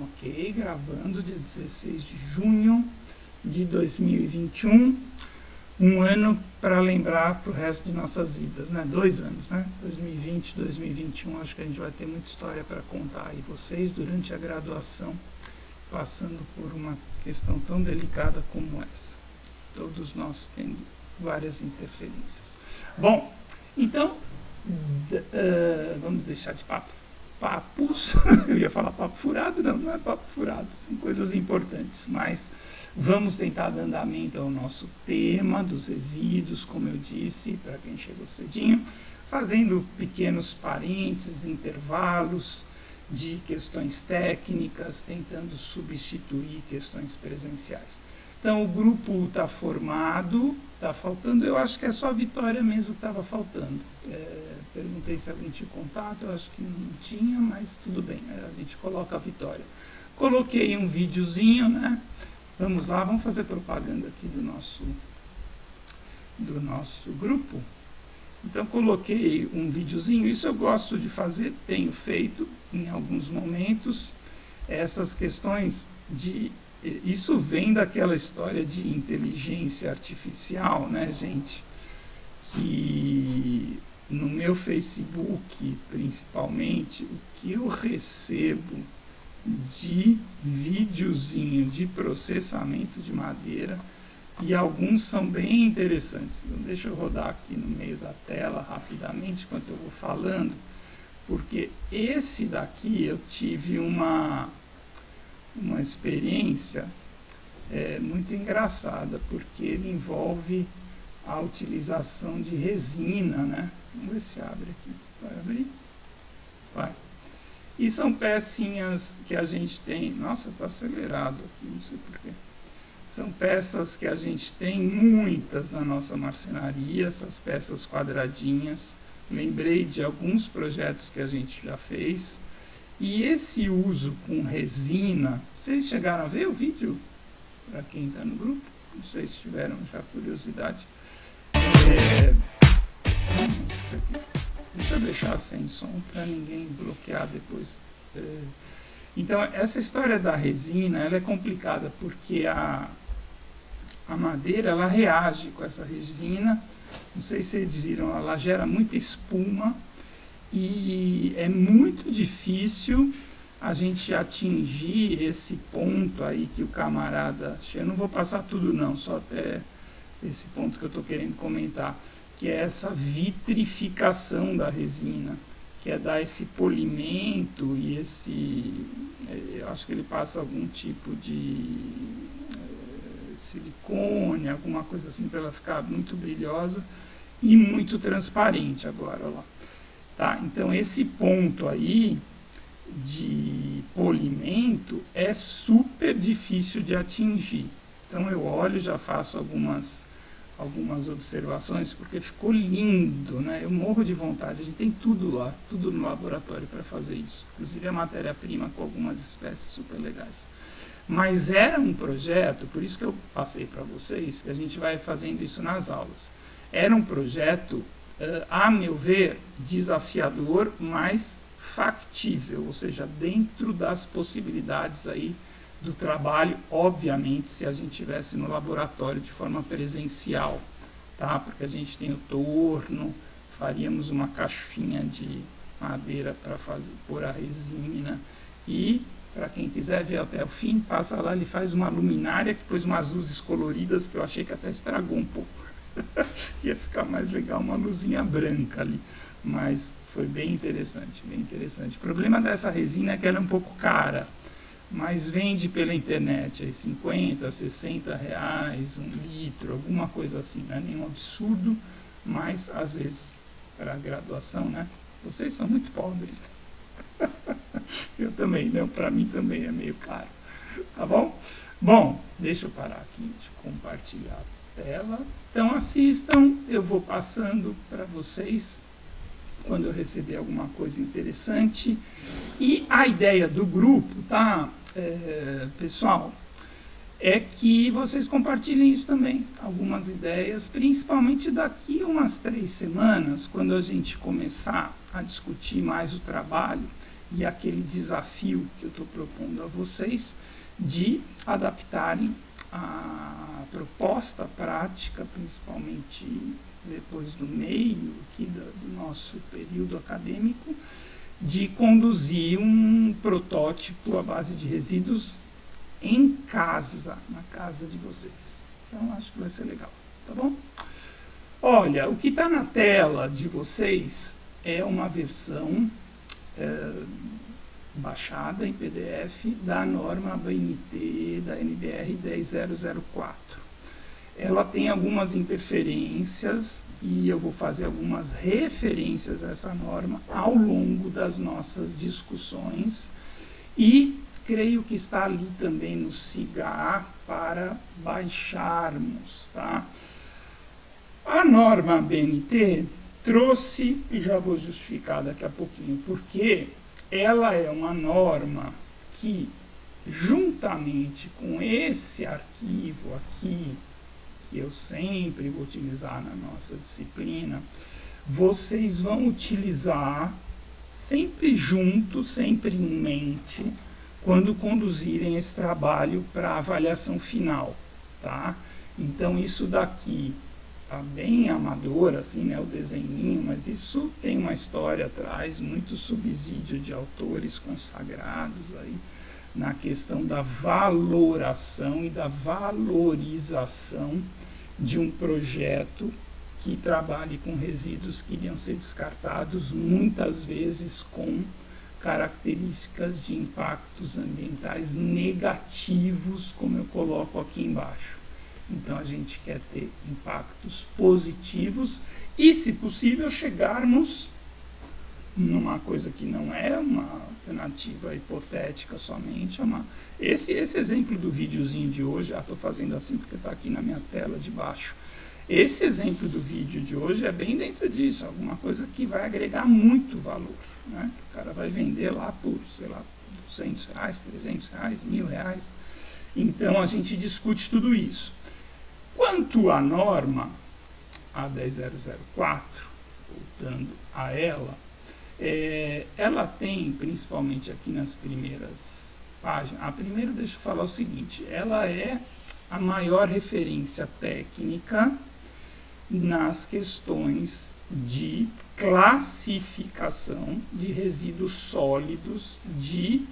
Ok, gravando dia 16 de junho de 2021, um ano para lembrar para o resto de nossas vidas, né? 2 anos, né? 2020, 2021, acho que a gente vai ter muita história para contar aí. Vocês, durante a graduação, passando por uma questão tão delicada como essa. Todos nós tendo várias interferências. Bom, então, vamos deixar de papos, eu ia falar papo furado, não é papo furado, são coisas importantes, mas vamos tentar dar andamento ao nosso tema dos resíduos, como eu disse, para quem chegou cedinho, fazendo pequenos parênteses, intervalos de questões técnicas, tentando substituir questões presenciais. Então, o grupo está formado, está faltando, eu acho que é só a Vitória mesmo que estava faltando. Perguntei se alguém tinha contato, eu acho que não tinha, mas tudo bem, a gente coloca a Vitória. Coloquei um videozinho, né? Vamos lá, vamos fazer propaganda aqui do nosso grupo. Então, coloquei um videozinho, isso eu gosto de fazer, tenho feito em alguns momentos, essas questões de... Isso vem daquela história de inteligência artificial, né, gente? Que no meu Facebook, principalmente, o que eu recebo de videozinho de processamento de madeira, e alguns são bem interessantes. Então, deixa eu rodar aqui no meio da tela rapidamente enquanto eu vou falando, porque esse daqui eu tive uma experiência muito engraçada, porque ele envolve a utilização de resina, né? Vamos ver se abre aqui. Vai abrir? Vai. E são pecinhas que a gente tem... Nossa, está acelerado aqui, não sei porquê. São peças que a gente tem muitas na nossa marcenaria, essas peças quadradinhas. Lembrei de alguns projetos que a gente já fez. E esse uso com resina, vocês chegaram a ver o vídeo? Para quem está no grupo, não sei se tiveram já curiosidade. Deixa eu deixar sem som para ninguém bloquear depois. Então, essa história da resina, ela é complicada porque a madeira, ela reage com essa resina. Não sei se vocês viram, ela gera muita espuma. E é muito difícil a gente atingir esse ponto aí que o camarada... Eu não vou passar tudo não, só até esse ponto que eu estou querendo comentar, que é essa vitrificação da resina, que é dar esse polimento e esse... Eu acho que ele passa algum tipo de silicone, alguma coisa assim, para ela ficar muito brilhosa e muito transparente agora, olha lá. Tá, então, esse ponto aí de polimento é super difícil de atingir. Então, eu olho, já faço algumas observações, porque ficou lindo, né? Eu morro de vontade, a gente tem tudo lá, tudo no laboratório para fazer isso. Inclusive a matéria-prima com algumas espécies super legais. Mas era um projeto, por isso que eu passei para vocês, que a gente vai fazendo isso nas aulas. Era um projeto... a meu ver, desafiador, mas factível, ou seja, dentro das possibilidades aí do trabalho, obviamente, se a gente estivesse no laboratório de forma presencial, tá? Porque a gente tem o torno, faríamos uma caixinha de madeira para pôr a resina, e para quem quiser ver até o fim, passa lá, ele faz uma luminária que pôs umas luzes coloridas que eu achei que até estragou um pouco. Ia ficar mais legal uma luzinha branca ali, mas foi bem interessante, bem interessante. O problema dessa resina é que ela é um pouco cara, mas vende pela internet, aí 50, 60 reais, 1 litro, alguma coisa assim, não é nenhum absurdo, mas às vezes para a graduação, né? Vocês são muito pobres. Eu também, não, para mim também é meio caro, tá bom? Bom, deixa eu parar aqui de compartilhar tela. Então assistam, eu vou passando para vocês quando eu receber alguma coisa interessante. E a ideia do grupo, tá, pessoal, é que vocês compartilhem isso também, algumas ideias, principalmente daqui umas 3 semanas, quando a gente começar a discutir mais o trabalho. e aquele desafio que eu estou propondo a vocês de adaptarem a proposta prática, principalmente depois do meio aqui do nosso período acadêmico, de conduzir um protótipo à base de resíduos em casa, na casa de vocês. Então, acho que vai ser legal, tá bom? Olha, o que está na tela de vocês é uma versão baixada em PDF da norma ABNT da NBR 10004. Ela tem algumas interferências e eu vou fazer algumas referências a essa norma ao longo das nossas discussões e creio que está ali também no SIGA para baixarmos, tá? A norma ABNT trouxe, e já vou justificar daqui a pouquinho, porque ela é uma norma que, juntamente com esse arquivo aqui, que eu sempre vou utilizar na nossa disciplina, vocês vão utilizar sempre junto, sempre em mente, quando conduzirem esse trabalho para avaliação final, tá? Então, isso daqui tá bem amador, assim, né, o desenhinho, mas isso tem uma história atrás, muito subsídio de autores consagrados aí, na questão da valoração e da valorização de um projeto que trabalhe com resíduos que iriam ser descartados, muitas vezes com características de impactos ambientais negativos, como eu coloco aqui embaixo. Então, a gente quer ter impactos positivos e, se possível, chegarmos numa coisa que não é uma alternativa hipotética somente. Esse exemplo do videozinho de hoje, estou fazendo assim porque está aqui na minha tela de baixo. Esse exemplo do vídeo de hoje é bem dentro disso, alguma coisa que vai agregar muito valor, né? O cara vai vender lá por, sei lá, R$200, R$300, R$1.000. Então, a gente discute tudo isso. Quanto à norma A10004, voltando a ela, ela tem, principalmente aqui nas primeiras páginas, a primeira, deixa eu falar o seguinte, ela é a maior referência técnica nas questões de classificação de resíduos sólidos de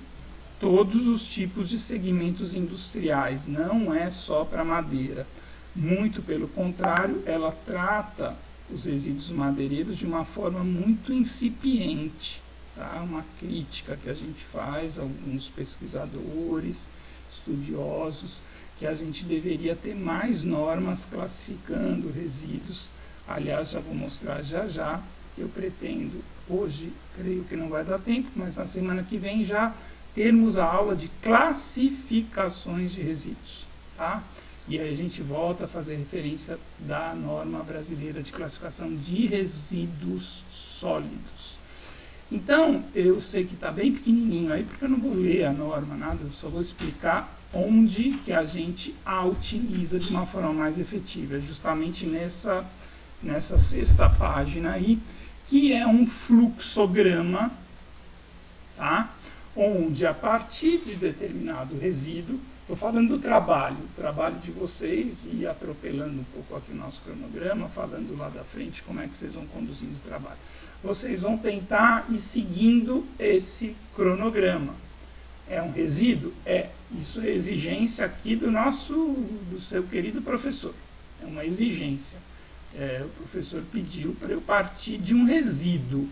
todos os tipos de segmentos industriais, não é só para madeira. Muito pelo contrário, ela trata os resíduos madeireiros de uma forma muito incipiente, tá? Uma crítica que a gente faz, alguns pesquisadores, estudiosos, que a gente deveria ter mais normas classificando resíduos. Aliás, já vou mostrar já, que eu pretendo, hoje, creio que não vai dar tempo, mas na semana que vem já termos a aula de classificações de resíduos, tá? E aí a gente volta a fazer referência da norma brasileira de classificação de resíduos sólidos. Então, eu sei que está bem pequenininho aí, porque eu não vou ler a norma, nada, eu só vou explicar onde que a gente a utiliza de uma forma mais efetiva. É justamente nessa sexta página aí, que é um fluxograma, tá? Onde a partir de determinado resíduo, estou falando do trabalho de vocês e atropelando um pouco aqui o nosso cronograma, falando lá da frente como é que vocês vão conduzindo o trabalho. Vocês vão tentar ir seguindo esse cronograma. É um resíduo? Isso é exigência aqui do seu querido professor. É uma exigência. O professor pediu para eu partir de um resíduo.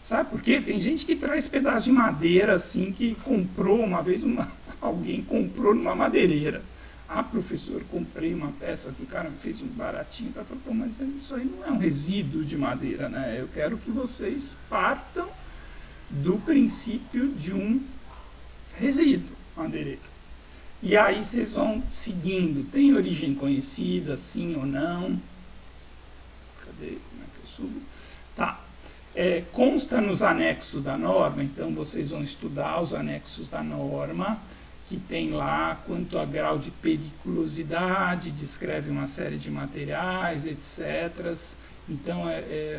Sabe por quê? Tem gente que traz pedaço de madeira assim, que comprou uma vez, alguém comprou numa madeireira. Professor, comprei uma peça que o cara fez um baratinho. Tá? Falei, mas isso aí não é um resíduo de madeira, né? Eu quero que vocês partam do princípio de um resíduo madeireiro. E aí vocês vão seguindo. Tem origem conhecida, sim ou não? Cadê? Como é que eu subo? Tá. Consta nos anexos da norma, então vocês vão estudar os anexos da norma, que tem lá quanto a grau de periculosidade, descreve uma série de materiais, etc. Então,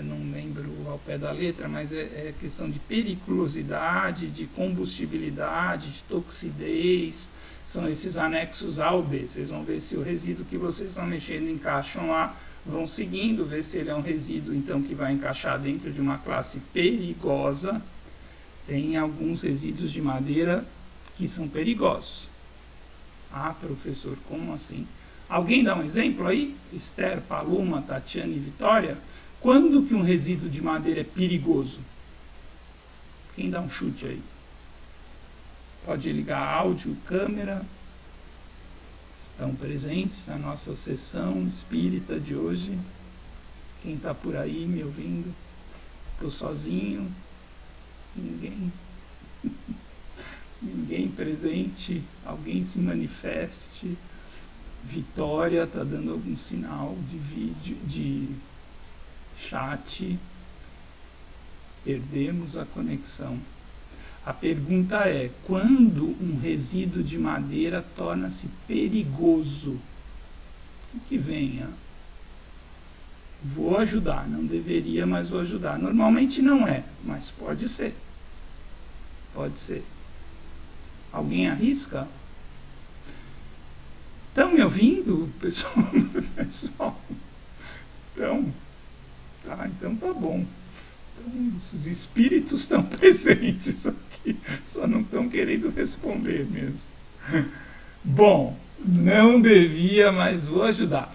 não lembro ao pé da letra, mas é questão de periculosidade, de combustibilidade, de toxidez, são esses anexos A ou B. Vocês vão ver se o resíduo que vocês estão mexendo encaixam lá, vão seguindo, ver se ele é um resíduo então que vai encaixar dentro de uma classe perigosa. Tem alguns resíduos de madeira que são perigosos. Ah, professor, como assim? Alguém dá um exemplo aí? Esther, Paloma, Tatiana e Vitória? Quando que um resíduo de madeira é perigoso? Quem dá um chute aí? Pode ligar áudio, câmera. Estão presentes na nossa sessão espírita de hoje. Quem está por aí me ouvindo? Estou sozinho? Ninguém? Ninguém presente? Alguém se manifeste? Vitória está dando algum sinal de vídeo, de chat. Perdemos a conexão. A pergunta é: quando um resíduo de madeira torna-se perigoso? O que venha? Vou ajudar, não deveria, mas vou ajudar. Normalmente não é, mas pode ser. Pode ser. Alguém arrisca? Estão me ouvindo, pessoal? Então tá bom. Então, os espíritos estão presentes aqui, só não estão querendo responder mesmo. Bom, não devia, mas vou ajudar.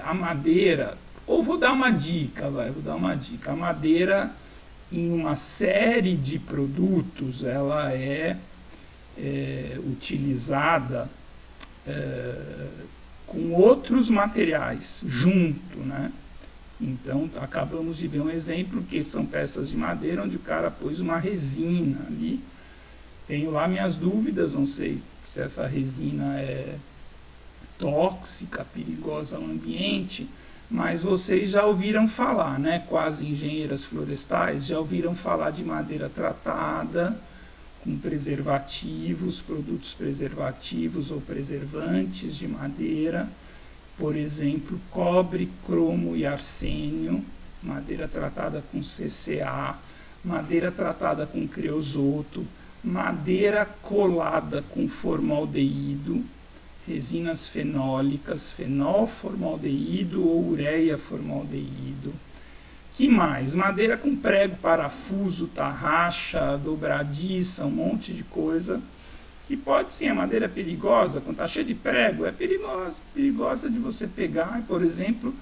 A madeira, ou vou dar uma dica, vou dar uma dica. A madeira, em uma série de produtos, ela é utilizada com outros materiais junto, né? Então, acabamos de ver um exemplo que são peças de madeira onde o cara pôs uma resina ali. Tenho lá minhas dúvidas, não sei se essa resina é tóxica, perigosa ao ambiente, mas vocês já ouviram falar, né? Quase engenheiras florestais, já ouviram falar de madeira tratada, com preservativos, produtos preservativos ou preservantes de madeira, por exemplo, cobre, cromo e arsênio, madeira tratada com CCA, madeira tratada com creosoto, madeira colada com formaldeído, resinas fenólicas, fenolformaldeído ou ureia-formaldeído. Que mais? Madeira com prego, parafuso, tarraxa, dobradiça, um monte de coisa. Que pode sim, a madeira é perigosa, quando está cheia de prego, é perigosa de você pegar, por exemplo,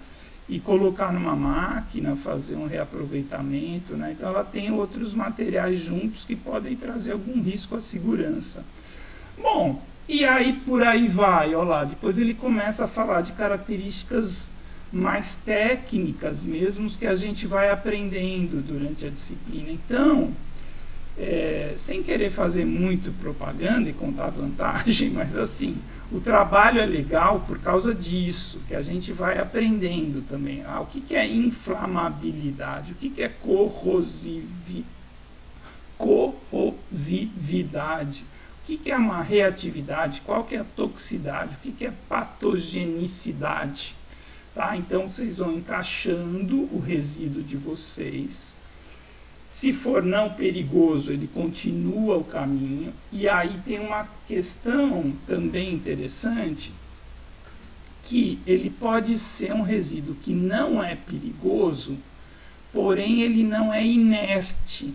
e colocar numa máquina, fazer um reaproveitamento, né? Então ela tem outros materiais juntos que podem trazer algum risco à segurança. Bom, e aí por aí vai, olha lá, depois ele começa a falar de características mais técnicas mesmo, que a gente vai aprendendo durante a disciplina. Então, sem querer fazer muito propaganda e contar vantagem, mas assim, o trabalho é legal por causa disso, que a gente vai aprendendo também. O que é inflamabilidade, o que é corrosividade, o que é uma reatividade, qual que é a toxicidade, o que é patogenicidade. Tá? Então, vocês vão encaixando o resíduo de vocês. Se for não perigoso, ele continua o caminho. E aí tem uma questão também interessante, que ele pode ser um resíduo que não é perigoso, porém ele não é inerte.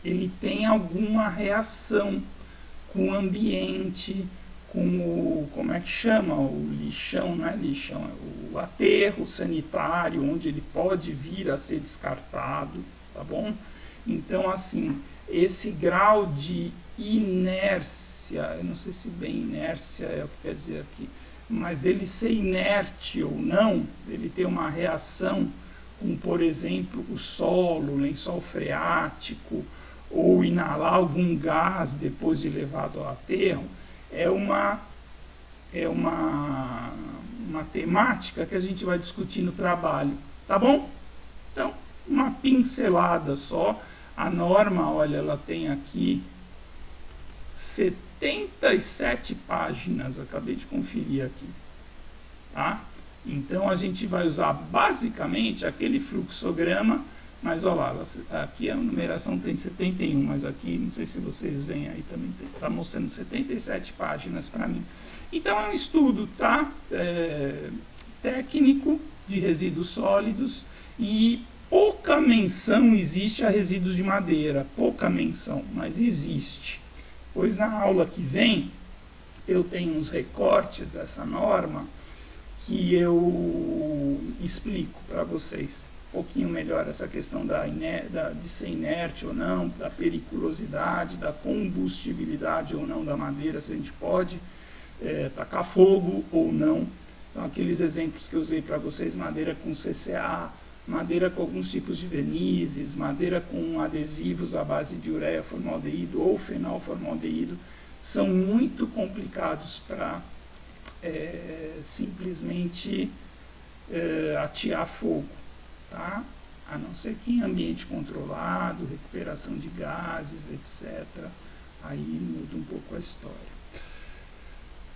Ele tem alguma reação com o ambiente, com o, como é que chama? O lixão, não é lixão, é o aterro sanitário, onde ele pode vir a ser descartado. Tá bom? Então, assim, esse grau de inércia, eu não sei se bem inércia é o que quer dizer aqui, mas dele ser inerte ou não, ele ter uma reação com, por exemplo, o solo, o lençol freático, ou inalar algum gás depois de levado ao aterro, é uma temática que a gente vai discutir no trabalho. Tá bom? Então, uma pincelada só. A norma, olha, ela tem aqui 77 páginas, acabei de conferir aqui, tá? Então, a gente vai usar basicamente aquele fluxograma, mas olha lá, aqui a numeração tem 71, mas aqui, não sei se vocês veem aí também, está mostrando 77 páginas para mim. Então, é um estudo, tá? Técnico de resíduos sólidos e pouca menção existe a resíduos de madeira, pouca menção, mas existe. Pois na aula que vem, eu tenho uns recortes dessa norma que eu explico para vocês um pouquinho melhor essa questão de ser inerte ou não, da periculosidade, da combustibilidade ou não da madeira, se a gente pode tacar fogo ou não. Então, aqueles exemplos que eu usei para vocês, madeira com CCA, madeira com alguns tipos de vernizes, madeira com adesivos à base de ureia formaldeído ou fenolformaldeído, são muito complicados para simplesmente atear fogo, tá? A não ser que em ambiente controlado, recuperação de gases, etc. Aí muda um pouco a história.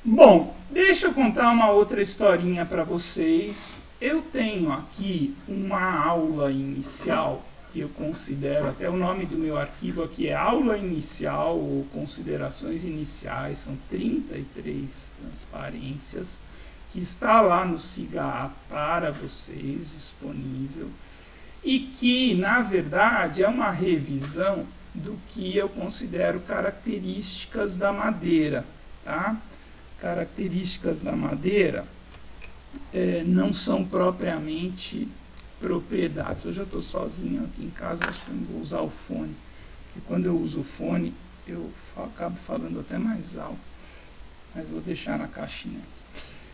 Bom, deixa eu contar uma outra historinha para vocês. Eu tenho aqui uma aula inicial que eu considero, até o nome do meu arquivo aqui é aula inicial ou considerações iniciais, são 33 transparências, que está lá no SIGA para vocês, disponível, e que, na verdade, é uma revisão do que eu considero características da madeira, tá? Características da madeira não são propriamente propriedades. Hoje eu estou sozinho aqui em casa, acho que eu não vou usar o fone, porque quando eu uso o fone eu acabo falando até mais alto, mas vou deixar na caixinha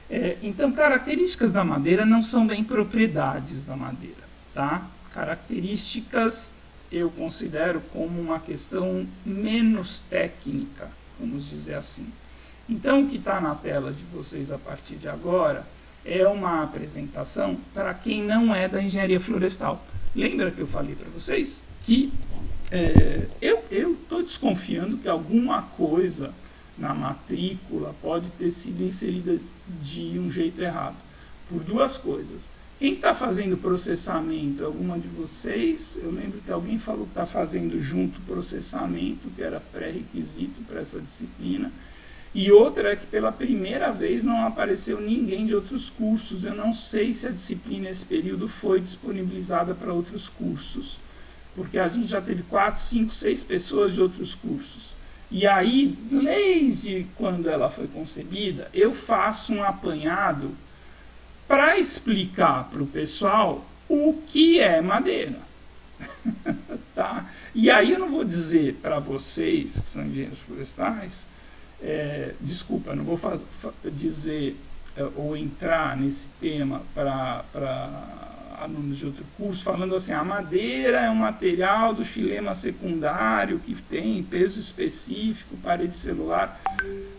aqui. Então, características da madeira não são bem propriedades da madeira, tá? Características eu considero como uma questão menos técnica, vamos dizer assim. Então, o que está na tela de vocês a partir de agora é uma apresentação para quem não é da engenharia florestal. Lembra que eu falei para vocês que eu estou desconfiando que alguma coisa na matrícula pode ter sido inserida de um jeito errado, por duas coisas. Quem está fazendo processamento? Alguma de vocês? Eu lembro que alguém falou que está fazendo junto processamento, que era pré-requisito para essa disciplina. E outra é que pela primeira vez não apareceu ninguém de outros cursos. Eu não sei se a disciplina nesse período foi disponibilizada para outros cursos, porque a gente já teve 4, 5, 6 pessoas de outros cursos. E aí, desde quando ela foi concebida, eu faço um apanhado para explicar para o pessoal o que é madeira. Tá? E aí eu não vou dizer para vocês, que são engenheiros florestais, desculpa, não vou dizer ou entrar nesse tema para alunos de outro curso, falando assim, a madeira é um material do xilema secundário que tem peso específico, parede celular,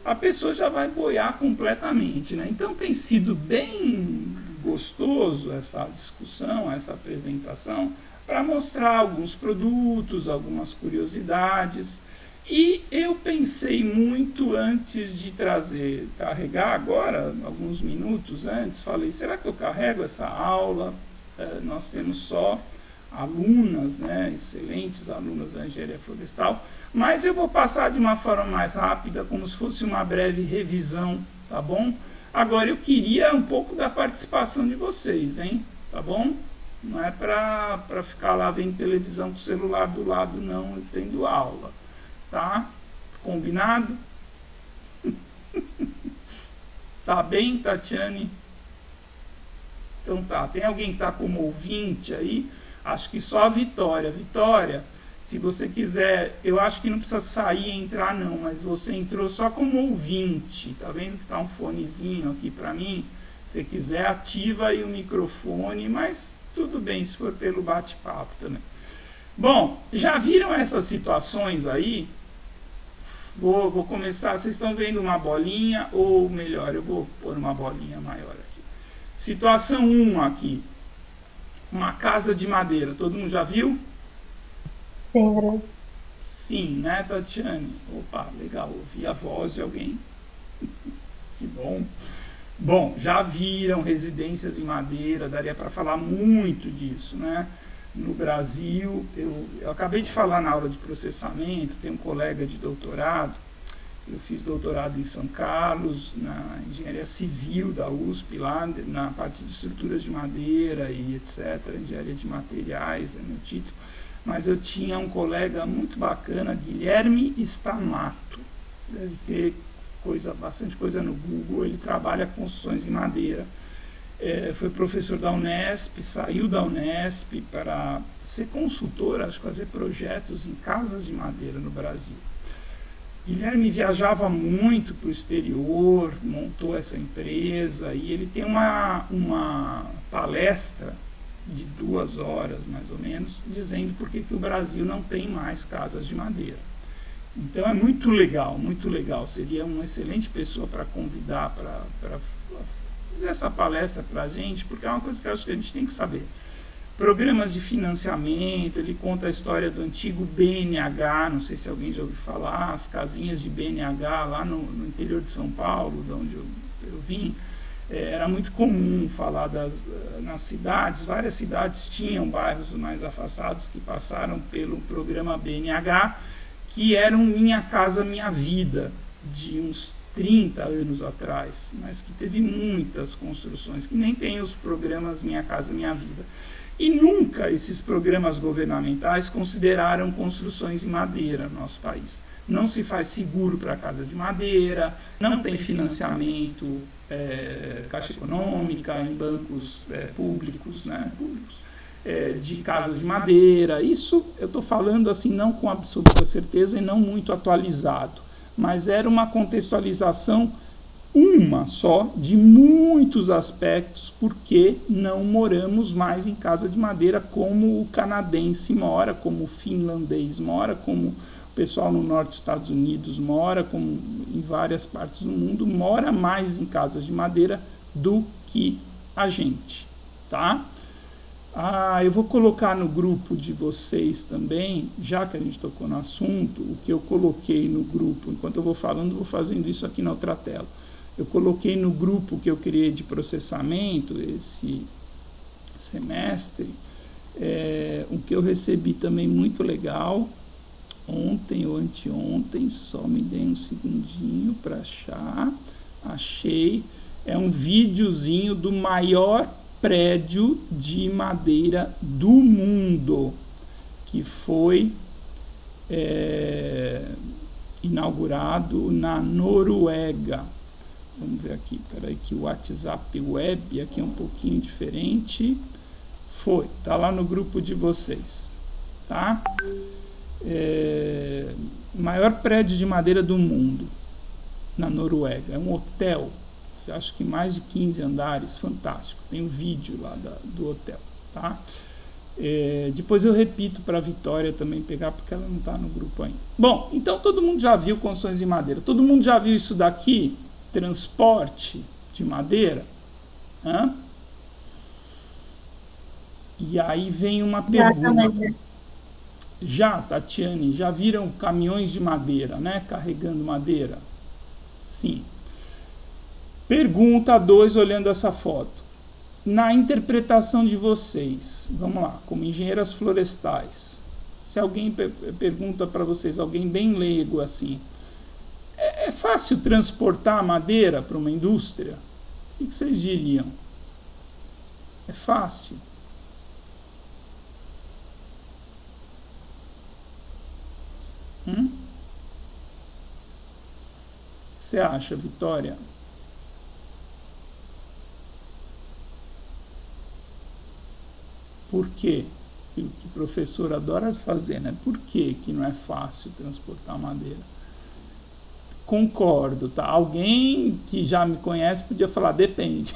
a pessoa já vai boiar completamente, né? Então tem sido bem gostoso essa discussão, essa apresentação, para mostrar alguns produtos, algumas curiosidades. E eu pensei muito antes de carregar agora, alguns minutos antes, falei, será que eu carrego essa aula? Nós temos só alunas, né, excelentes alunas da engenharia florestal, mas eu vou passar de uma forma mais rápida, como se fosse uma breve revisão, tá bom? Agora eu queria um pouco da participação de vocês, hein? Tá bom? Não é para ficar lá vendo televisão com o celular do lado, não, tendo aula. Tá? Combinado? Tá bem, Tatiane? Então tá, tem alguém que está como ouvinte aí? Acho que só a Vitória. Vitória, se você quiser, eu acho que não precisa sair e entrar não, mas você entrou só como ouvinte, tá vendo que tá um fonezinho aqui para mim? Se quiser, ativa aí o microfone, mas tudo bem se for pelo bate-papo também. Bom, já viram essas situações aí? Vou começar, vocês estão vendo uma bolinha, ou melhor, eu vou pôr uma bolinha maior aqui. Situação 1 aqui, uma casa de madeira, todo mundo já viu? Sim, Sim, né, Tatiane? Opa, legal, ouvi a voz de alguém, que bom. Bom, já viram residências em madeira, daria para falar muito disso, né? No Brasil, eu acabei de falar na aula de processamento, tem um colega de doutorado, eu fiz doutorado em São Carlos, na engenharia civil da USP, lá na parte de estruturas de madeira e etc., engenharia de materiais é meu título, mas eu tinha um colega muito bacana, Guilherme Stamato, deve ter bastante coisa no Google, ele trabalha com construções em madeira. Foi professor da Unesp, saiu da Unesp para ser consultor, acho que fazer projetos em casas de madeira no Brasil. Guilherme viajava muito para o exterior, montou essa empresa e ele tem uma palestra de 2 horas, mais ou menos, dizendo por que o Brasil não tem mais casas de madeira. Então é muito legal, muito legal. Seria uma excelente pessoa para convidar, para fazer essa palestra para a gente, porque é uma coisa que eu acho que a gente tem que saber. Programas de financiamento, ele conta a história do antigo BNH, não sei se alguém já ouviu falar, as casinhas de BNH lá no interior de São Paulo, de onde eu vim. Era muito comum falar nas cidades, várias cidades tinham bairros mais afastados que passaram pelo programa BNH, que era um Minha Casa Minha Vida, de uns 30 anos atrás, mas que teve muitas construções, que nem tem os programas Minha Casa Minha Vida. E nunca esses programas governamentais consideraram construções em madeira no nosso país. Não se faz seguro para casa de madeira, não tem financiamento, Caixa Econômica, em bancos públicos, né, de casas de madeira. Isso eu estou falando assim não com absoluta certeza e não muito atualizado, mas era uma contextualização uma só de muitos aspectos porque não moramos mais em casa de madeira como o canadense mora, como o finlandês mora, como o pessoal no norte dos Estados Unidos mora, como em várias partes do mundo, mora mais em casas de madeira do que a gente, tá? Eu vou colocar no grupo de vocês também, já que a gente tocou no assunto, o que eu coloquei no grupo, enquanto eu vou falando, vou fazendo isso aqui na outra tela. Eu coloquei no grupo que eu criei de processamento esse semestre, o que eu recebi também muito legal, ontem ou anteontem, só me dei um segundinho para achar, achei, é um videozinho do maior prédio de madeira do mundo, que foi inaugurado na Noruega. Vamos ver aqui, peraí, que o WhatsApp Web aqui é um pouquinho diferente. Tá lá no grupo de vocês, tá? Maior prédio de madeira do mundo, na Noruega. É um hotel, acho que mais de 15 andares, fantástico. Tem um vídeo lá do hotel, tá? Depois eu repito para a Vitória também pegar, porque ela não está no grupo ainda. Bom, então todo mundo já viu construções em madeira. Todo mundo já viu isso daqui? Transporte de madeira? E aí vem uma pergunta. Já, Tatiane, já viram caminhões de madeira, né? Carregando madeira? Sim. Pergunta 2, olhando essa foto. Na interpretação de vocês, vamos lá, como engenheiras florestais, se alguém pergunta para vocês, alguém bem leigo assim, é fácil transportar madeira para uma indústria? O que vocês diriam? É fácil? O que você acha, Vitória? Por quê? Aquilo que o professor adora fazer, né? Por quê que não é fácil transportar madeira? Concordo, tá? Alguém que já me conhece podia falar, depende.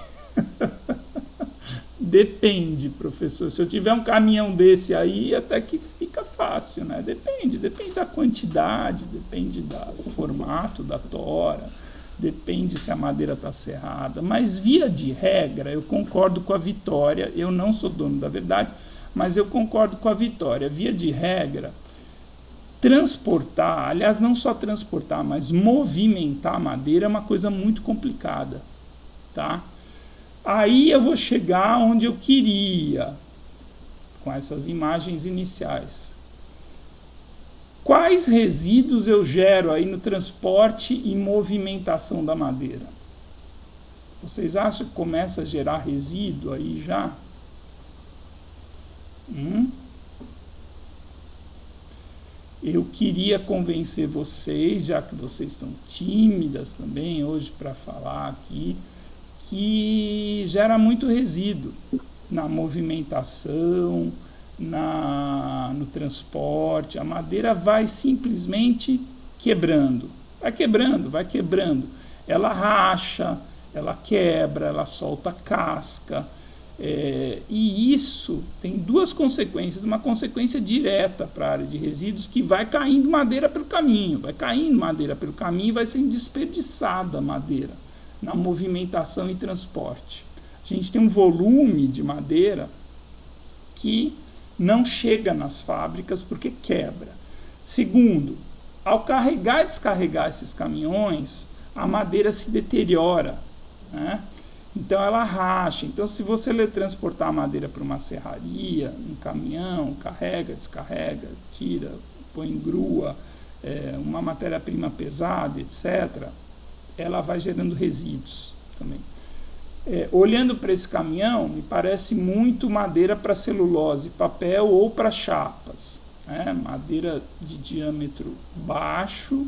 Depende, professor. Se eu tiver um caminhão desse aí, até que fica fácil, né? Depende da quantidade, depende do formato da tora, depende se a madeira está serrada. Mas, via de regra, eu concordo com a Vitória. Eu não sou dono da verdade, mas eu concordo com a Vitória. Via de regra, transportar, aliás, não só transportar, mas movimentar a madeira é uma coisa muito complicada. tá? Aí eu vou chegar onde eu queria, com essas imagens iniciais. Quais resíduos eu gero aí no transporte e movimentação da madeira? Vocês acham que começa a gerar resíduo aí já? Eu queria convencer vocês, já que vocês estão tímidas também hoje para falar aqui, que gera muito resíduo na movimentação, no transporte. A madeira vai simplesmente quebrando. Vai quebrando, vai quebrando. Ela racha, ela quebra, ela solta casca. E isso tem duas consequências. Uma consequência direta para a área de resíduos, que vai caindo madeira pelo caminho. Vai caindo madeira pelo caminho e vai sendo desperdiçada madeira na movimentação e transporte. A gente tem um volume de madeira que não chega nas fábricas porque quebra. Segundo, ao carregar e descarregar esses caminhões, a madeira se deteriora, né? Então ela racha. Então, se você transportar a madeira para uma serraria, um caminhão, carrega, descarrega, tira, põe em grua, uma matéria-prima pesada, etc., ela vai gerando resíduos também. Olhando para esse caminhão, me parece muito madeira para celulose, papel ou para chapas, né? Madeira de diâmetro baixo,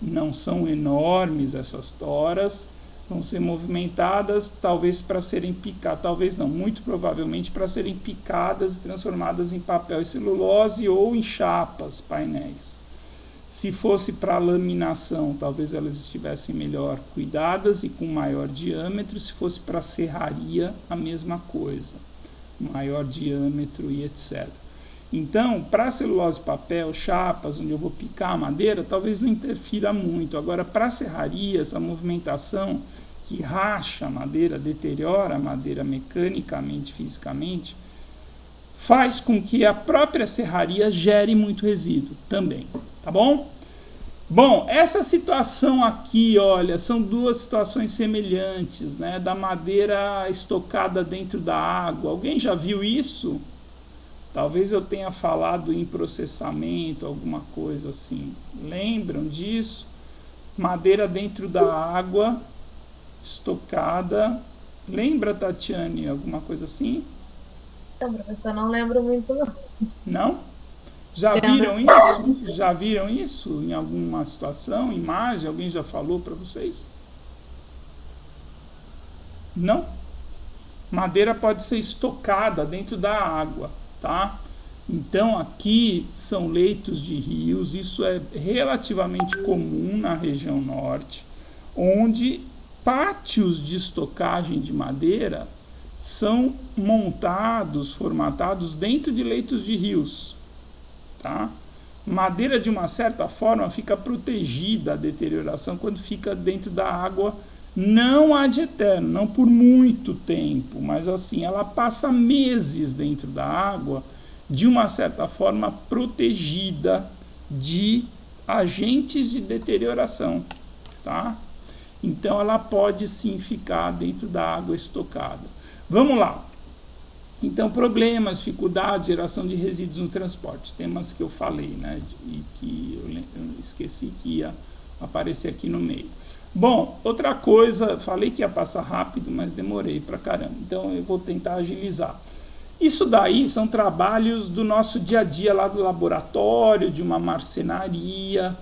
não são enormes essas toras, vão ser movimentadas talvez para serem picadas, talvez não, muito provavelmente para serem picadas e transformadas em papel e celulose ou em chapas, painéis. Se fosse para laminação, talvez elas estivessem melhor cuidadas e com maior diâmetro. Se fosse para serraria, a mesma coisa, maior diâmetro e etc. Então, para celulose, papel, chapas, onde eu vou picar a madeira, talvez não interfira muito. Agora, para serraria, essa movimentação que racha a madeira, deteriora a madeira mecanicamente, fisicamente, faz com que a própria serraria gere muito resíduo também. Tá bom? Bom, essa situação aqui, olha, são duas situações semelhantes, né? Da madeira estocada dentro da água. Alguém já viu isso? Talvez eu tenha falado em processamento, alguma coisa assim. Lembram disso? Madeira dentro da água, estocada. Lembra, Tatiane, alguma coisa assim? Não, professor, não lembro muito, não. Não? Já viram isso? Já viram isso em alguma situação, imagem? Alguém já falou para vocês? Não? Madeira pode ser estocada dentro da água, tá? Então, aqui são leitos de rios, isso é relativamente comum na região norte, onde pátios de estocagem de madeira são montados, formatados dentro de leitos de rios. Tá? Madeira, de uma certa forma, fica protegida da deterioração quando fica dentro da água, não ad eterno, não por muito tempo, mas assim, ela passa meses dentro da água, de uma certa forma protegida de agentes de deterioração, tá? Então ela pode sim ficar dentro da água estocada. Vamos lá. Então, problemas, dificuldades, geração de resíduos no transporte, temas que eu falei, né, e que eu esqueci que ia aparecer aqui no meio. Bom, outra coisa, falei que ia passar rápido, mas demorei pra caramba, então eu vou tentar agilizar. Isso daí são trabalhos do nosso dia a dia lá do laboratório, de uma marcenaria,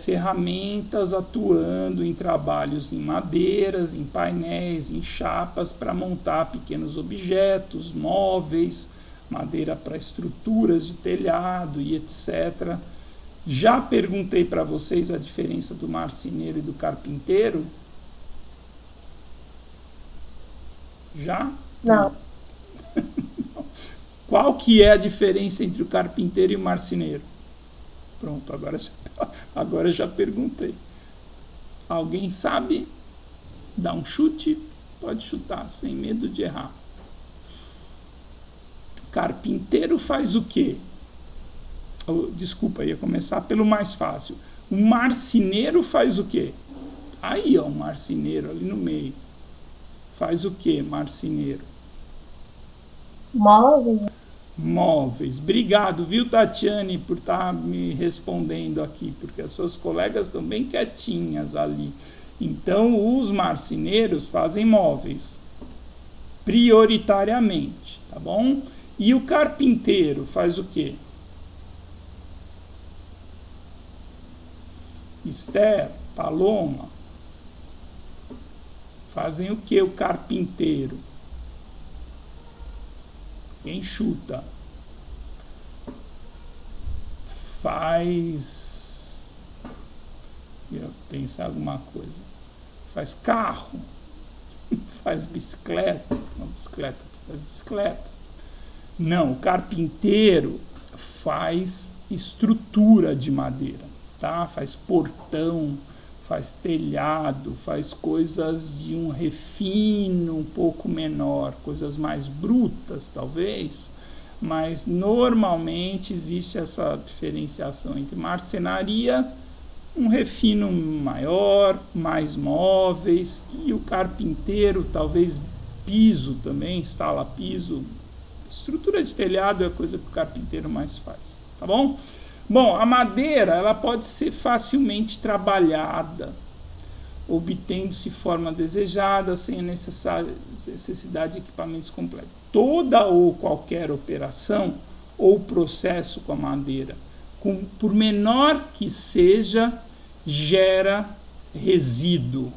ferramentas atuando em trabalhos em madeiras, em painéis, em chapas para montar pequenos objetos, móveis, madeira para estruturas de telhado e etc. Já perguntei para vocês a diferença do marceneiro e do carpinteiro? Já? Não. Qual que é a diferença entre o carpinteiro e o marceneiro? Pronto, agora já perguntei. Alguém sabe? Dá um chute? Pode chutar, sem medo de errar. Carpinteiro faz o quê? Desculpa, ia começar pelo mais fácil. O marceneiro faz o quê? Aí, ó, o marceneiro ali no meio. faz o que, marceneiro? Móveis. Móveis. Obrigado, viu, Tatiane, por estar me respondendo aqui, porque as suas colegas estão bem quietinhas ali. Então, os marceneiros fazem móveis, prioritariamente, tá bom? E o carpinteiro faz o quê? Esther, Paloma, fazem o que o carpinteiro? Quem chuta? Faz... Eu ia pensar alguma coisa. Faz carro. Faz bicicleta. Não, bicicleta. Faz bicicleta. Não, o carpinteiro faz estrutura de madeira, tá? Faz portão, faz telhado, faz coisas de um refino um pouco menor, coisas mais brutas, talvez, mas normalmente existe essa diferenciação entre marcenaria, um refino maior, mais móveis, e o carpinteiro, talvez piso também, instala piso. Estrutura de telhado é a coisa que o carpinteiro mais faz, tá bom? Bom, a madeira, ela pode ser facilmente trabalhada, obtendo-se forma desejada, sem a necessidade de equipamentos complexos. Toda ou qualquer operação ou processo com a madeira, por menor que seja, gera resíduo.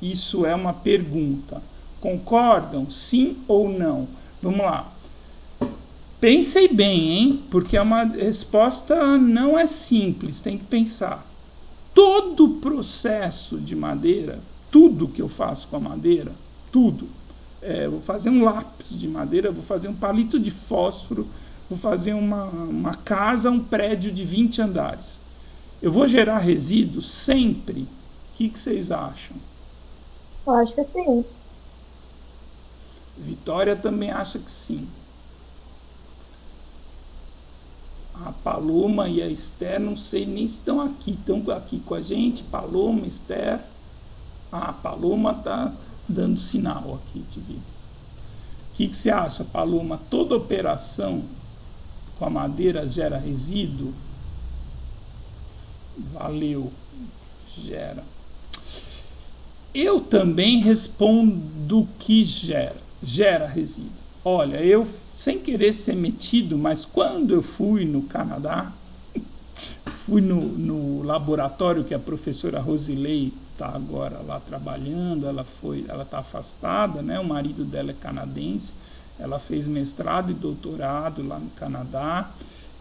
Isso é uma pergunta. Concordam? Sim ou não? Vamos lá. Pensei bem, hein? Porque uma resposta não é simples, tem que pensar. Todo processo de madeira, tudo que eu faço com a madeira, tudo. Vou fazer um lápis de madeira, vou fazer um palito de fósforo, vou fazer uma casa, um prédio de 20 andares. Eu vou gerar resíduo sempre? O que vocês acham? Eu acho que sim. Vitória também acha que sim. A Paloma e a Esther, não sei nem se estão aqui com a gente. Paloma, Esther. A Paloma está dando sinal aqui de vida. O que você acha, Paloma? Toda operação com a madeira gera resíduo? Valeu, gera. Eu também respondo que gera resíduo. Olha, eu, sem querer ser metido, mas quando eu fui no Canadá, fui no laboratório que a professora Rosilei está agora lá trabalhando, ela está afastada, né? O marido dela é canadense, ela fez mestrado e doutorado lá no Canadá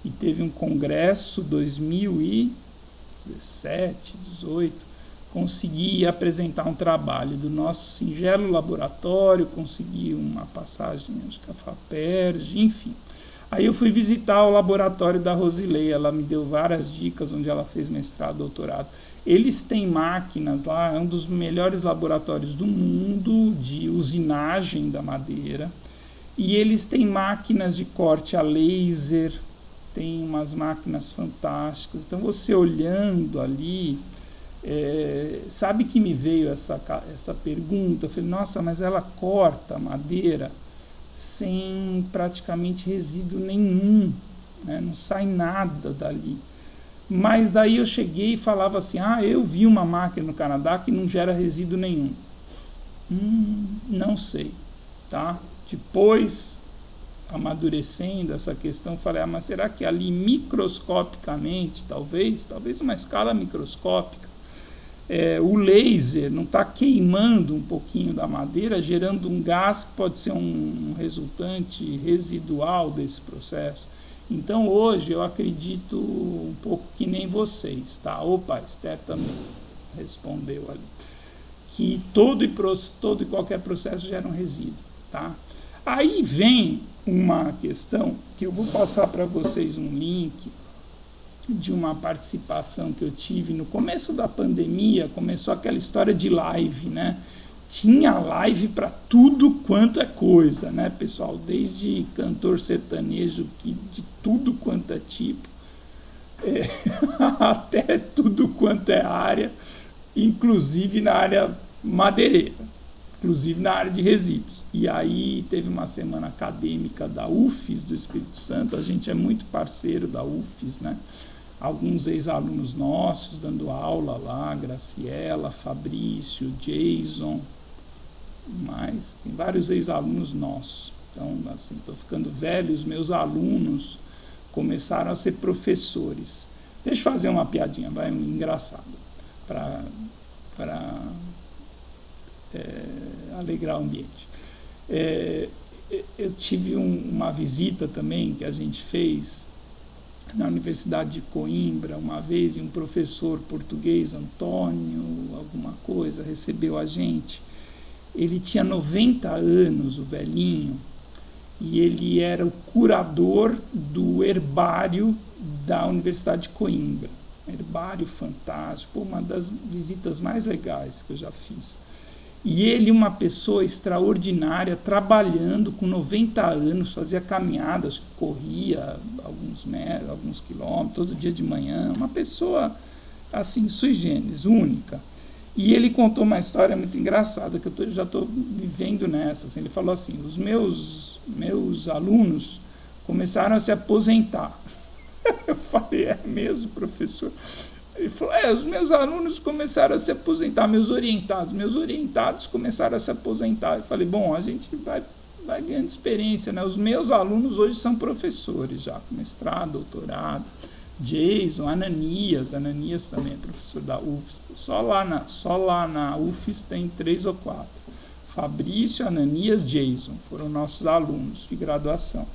e teve um congresso 2017, 18, consegui apresentar um trabalho do nosso singelo laboratório, consegui uma passagem, acho que a FAPERJ, enfim. Aí eu fui visitar o laboratório da Rosilei, ela me deu várias dicas onde ela fez mestrado, doutorado. Eles têm máquinas lá, é um dos melhores laboratórios do mundo de usinagem da madeira, e eles têm máquinas de corte a laser, tem umas máquinas fantásticas. Então você olhando ali, sabe que me veio essa pergunta? Eu falei, nossa, mas ela corta a madeira sem praticamente resíduo nenhum, né? Não sai nada dali. Mas aí eu cheguei e falava assim, eu vi uma máquina no Canadá que não gera resíduo nenhum. Não sei, tá? Depois, amadurecendo essa questão, falei, mas será que ali microscopicamente, talvez uma escala microscópica, o laser não está queimando um pouquinho da madeira, gerando um gás que pode ser um resultante residual desse processo. Então hoje eu acredito um pouco que nem vocês, tá? Opa, Esther também respondeu ali, que todo e qualquer processo gera um resíduo, tá? Aí vem uma questão que eu vou passar para vocês um link de uma participação que eu tive no começo da pandemia. Começou aquela história de live, né? Tinha live para tudo quanto é coisa, né, pessoal? Desde cantor sertanejo, de tudo quanto é tipo, até tudo quanto é área, inclusive na área madeireira. inclusive na área de resíduos. E aí teve uma semana acadêmica da UFES do Espírito Santo, a gente é muito parceiro da UFES, né? Alguns ex-alunos nossos dando aula lá, Graciela, Fabrício, Jason, mas tem vários ex-alunos nossos. Então, assim, estou ficando velho, os meus alunos começaram a ser professores. Deixa eu fazer uma piadinha, vai, engraçada, para alegrar o ambiente. Eu tive uma visita também que a gente fez na Universidade de Coimbra uma vez, e um professor português, Antônio, alguma coisa, recebeu a gente. Ele tinha 90 anos, o velhinho, e ele era o curador do herbário da Universidade de Coimbra. Herbário fantástico, uma das visitas mais legais que eu já fiz. E ele, uma pessoa extraordinária, trabalhando com 90 anos, fazia caminhadas, corria alguns metros, alguns quilômetros, todo dia de manhã, uma pessoa assim, sui generis, única. E ele contou uma história muito engraçada, que eu já estou vivendo nessa. Assim, ele falou assim, os meus alunos começaram a se aposentar. Eu falei, é mesmo, professor? Ele falou, os meus alunos começaram a se aposentar, meus orientados começaram a se aposentar. Eu falei, bom, a gente vai ganhando experiência, né? Os meus alunos hoje são professores já, com mestrado, doutorado. Jason, Ananias também é professor da UFES, só lá na UFES tem 3 ou 4. Fabrício, Ananias, Jason, foram nossos alunos de graduação.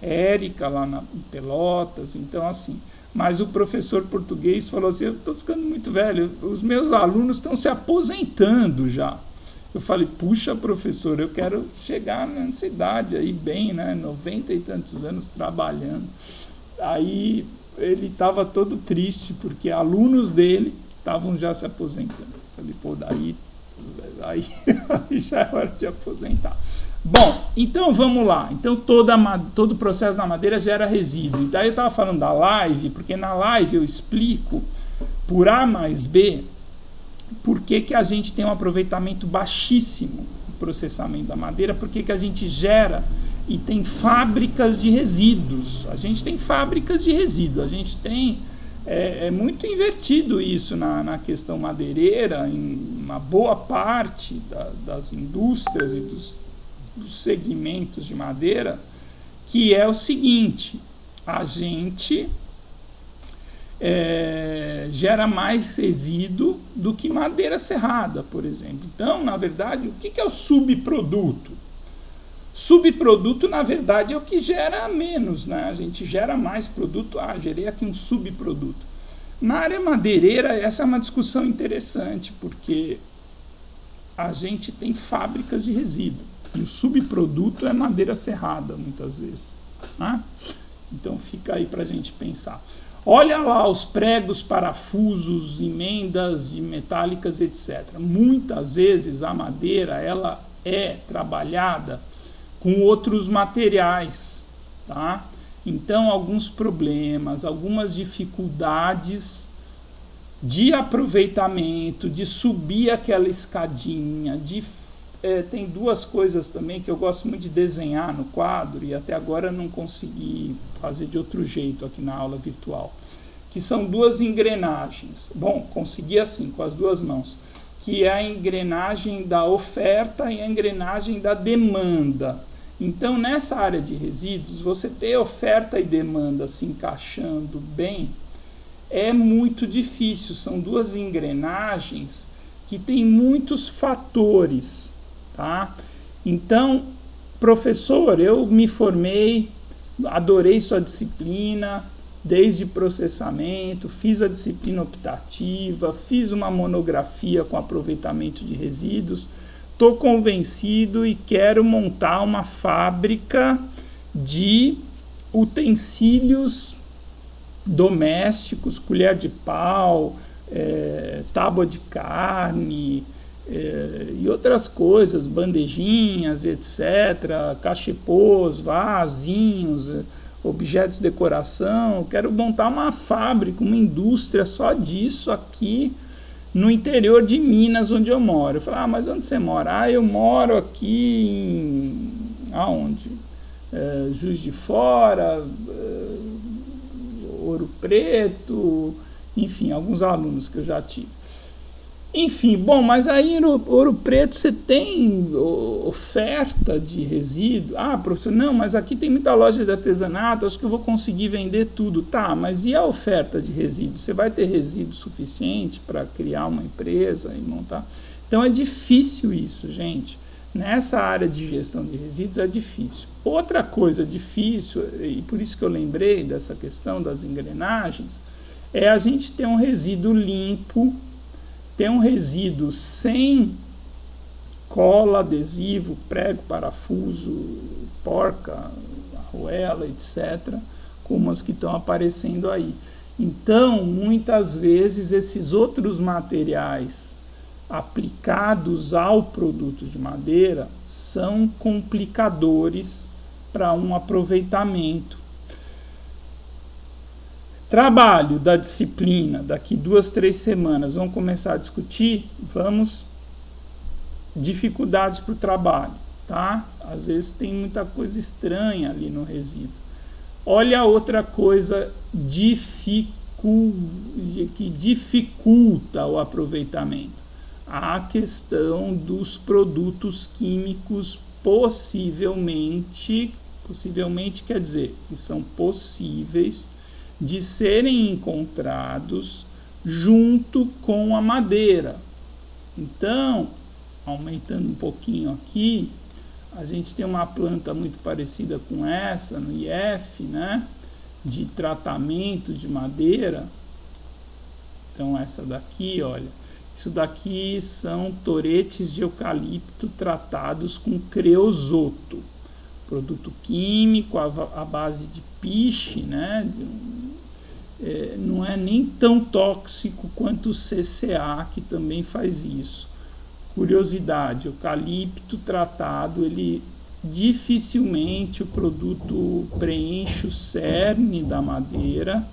Érica lá em Pelotas, então assim. Mas o professor português falou assim, eu estou ficando muito velho, os meus alunos estão se aposentando já. Eu falei, puxa, professor, eu quero chegar nessa idade aí bem, né, 90 e tantos anos trabalhando. Aí ele estava todo triste, porque alunos dele estavam já se aposentando. Eu falei, pô, aí já é hora de aposentar. Bom, então vamos lá. Então todo o processo da madeira gera resíduo. Então eu estava falando da live, porque na live eu explico por A mais B por que a gente tem um aproveitamento baixíssimo no processamento da madeira, por que a gente gera e tem fábricas de resíduos. A gente tem fábricas de resíduos, a gente tem... É muito invertido isso na questão madeireira, em uma boa parte das indústrias e dos segmentos de madeira, que é o seguinte, a gente gera mais resíduo do que madeira serrada, por exemplo. Então, na verdade, o que é o subproduto? Subproduto, na verdade, é o que gera menos, né? A gente gera mais produto, gerei aqui um subproduto. Na área madeireira, essa é uma discussão interessante, porque a gente tem fábricas de resíduo, e o subproduto é madeira serrada, muitas vezes, né? Então, fica aí para a gente pensar. Olha lá os pregos, parafusos, emendas de metálicas, etc. Muitas vezes a madeira ela é trabalhada com outros materiais, tá? Então, alguns problemas, algumas dificuldades de aproveitamento, de subir aquela escadinha, tem duas coisas também que eu gosto muito de desenhar no quadro, e até agora não consegui fazer de outro jeito aqui na aula virtual, que são duas engrenagens. Bom, consegui assim, com as duas mãos, que é a engrenagem da oferta e a engrenagem da demanda. Então, nessa área de resíduos, você ter oferta e demanda se encaixando bem é muito difícil. São duas engrenagens que têm muitos fatores, tá? Então, professor, eu me formei, adorei sua disciplina, desde processamento, fiz a disciplina optativa, fiz uma monografia com aproveitamento de resíduos, estou convencido e quero montar uma fábrica de utensílios domésticos, colher de pau, tábua de carne e outras coisas, bandejinhas, etc., cachepôs, vasinhos, objetos de decoração. Quero montar uma fábrica, uma indústria só disso aqui no interior de Minas, onde eu moro. Eu falei, mas onde você mora? Eu moro aqui aonde? Juiz de Fora, Ouro Preto, enfim, alguns alunos que eu já tive. Enfim, bom, mas aí no Ouro Preto você tem oferta de resíduo? Professor, não, mas aqui tem muita loja de artesanato, acho que eu vou conseguir vender tudo. Tá, mas e a oferta de resíduo? Você vai ter resíduo suficiente para criar uma empresa e montar? Então é difícil isso, gente. Nessa área de gestão de resíduos é difícil. Outra coisa difícil, e por isso que eu lembrei dessa questão das engrenagens, é a gente ter um resíduo limpo, ter um resíduo sem cola, adesivo, prego, parafuso, porca, arruela, etc., como as que estão aparecendo aí. Então, muitas vezes, esses outros materiais aplicados ao produto de madeira são complicadores para um aproveitamento. Trabalho da disciplina, daqui 2, 3 semanas, vamos começar a discutir, dificuldades para o trabalho, tá? Às vezes tem muita coisa estranha ali no resíduo. Olha outra coisa que dificulta o aproveitamento. A questão dos produtos químicos possivelmente quer dizer que são possíveis de serem encontrados junto com a madeira. Então, aumentando um pouquinho aqui, a gente tem uma planta muito parecida com essa no IF, né, de tratamento de madeira. Então, essa daqui, olha, isso daqui são toretes de eucalipto tratados com creosoto, produto químico à base de piche, né, não é nem tão tóxico quanto o CCA, que também faz isso. Curiosidade, eucalipto tratado, ele dificilmente o produto preenche o cerne da madeira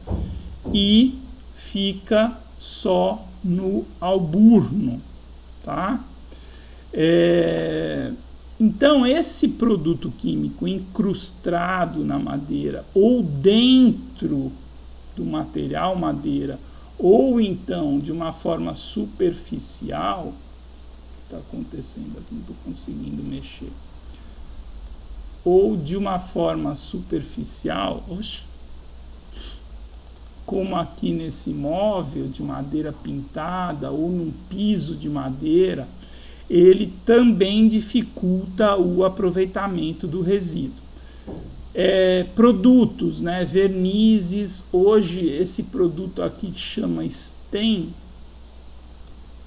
e fica só no alburno, tá? Então, esse produto químico incrustado na madeira ou dentro do material madeira, ou então de uma forma superficial, o que está acontecendo aqui, não estou conseguindo mexer, ou de uma forma superficial, como aqui nesse móvel de madeira pintada ou num piso de madeira, ele também dificulta o aproveitamento do resíduo. Produtos, né, vernizes, hoje esse produto aqui que chama Stem,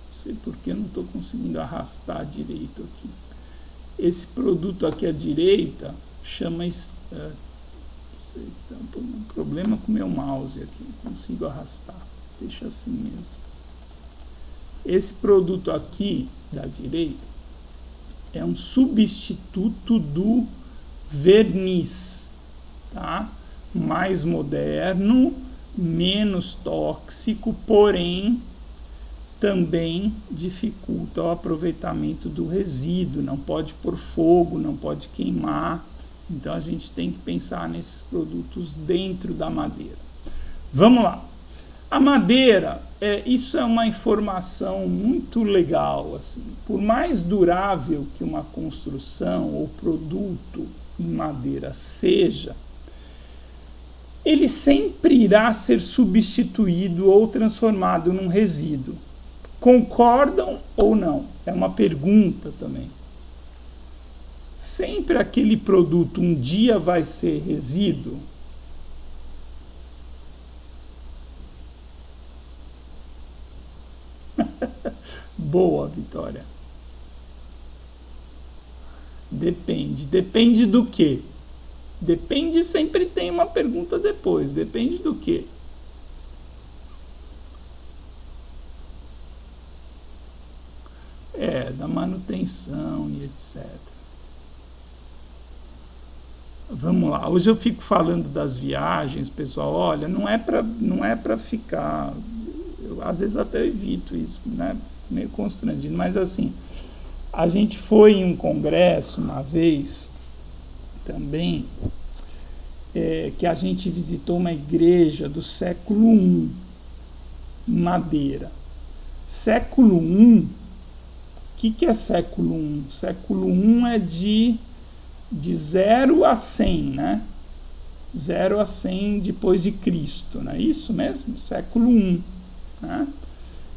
não sei porque eu não estou conseguindo arrastar direito aqui, esse produto aqui à direita chama, um problema com o meu mouse aqui, não consigo arrastar, deixa assim mesmo. Esse produto aqui da direita é um substituto do verniz, tá? Mais moderno, menos tóxico, porém também dificulta o aproveitamento do resíduo, não pode pôr fogo, não pode queimar, então a gente tem que pensar nesses produtos dentro da madeira. Vamos lá. A madeira, isso é uma informação muito legal, assim. Por mais durável que uma construção ou produto em madeira seja, ele sempre irá ser substituído ou transformado num resíduo. Concordam ou não? É uma pergunta também. Sempre aquele produto um dia vai ser resíduo? Boa, Vitória. Depende. Depende do quê? Depende, sempre tem uma pergunta depois. Depende do quê? Da manutenção e etc. Vamos lá. Hoje eu fico falando das viagens, pessoal. Olha, não é para ficar... às vezes até evito isso, né? Meio constrangido, mas assim, a gente foi em um congresso uma vez também, que a gente visitou uma igreja do século I, em Madeira. Século I, o que é século I? Século I é de 0 a 100, né? 0 a 100 depois de Cristo, não é isso mesmo? Século I, né?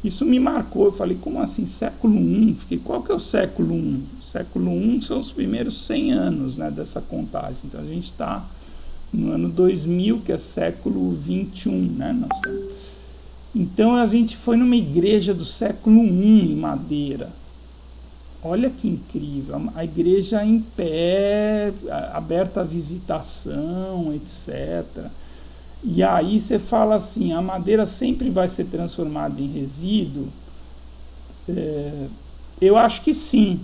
Isso me marcou, eu falei, como assim, século I? Fiquei, qual que é o século I? O século I são os primeiros 100 anos, né, dessa contagem. Então, a gente está no ano 2000, que é século XXI, né? Então, a gente foi numa igreja do século I, em Madeira. Olha que incrível, a igreja em pé, aberta à visitação, etc. E aí você fala assim, a madeira sempre vai ser transformada em resíduo? Eu acho que sim,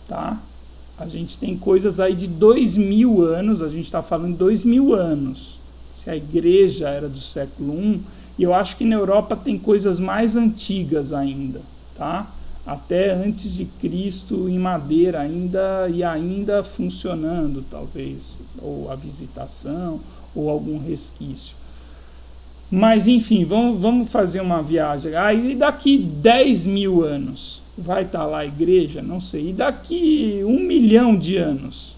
tá? A gente tem coisas aí de 2000 anos, a gente está falando de 2000 anos. Se a igreja era do século I, e eu acho que na Europa tem coisas mais antigas ainda, tá? Até antes de Cristo, em madeira ainda, e ainda funcionando, talvez, ou a visitação, ou algum resquício. Mas, enfim, vamos fazer uma viagem. Aí, daqui 10 mil anos, vai estar lá a igreja? Não sei. E daqui 1 milhão de anos?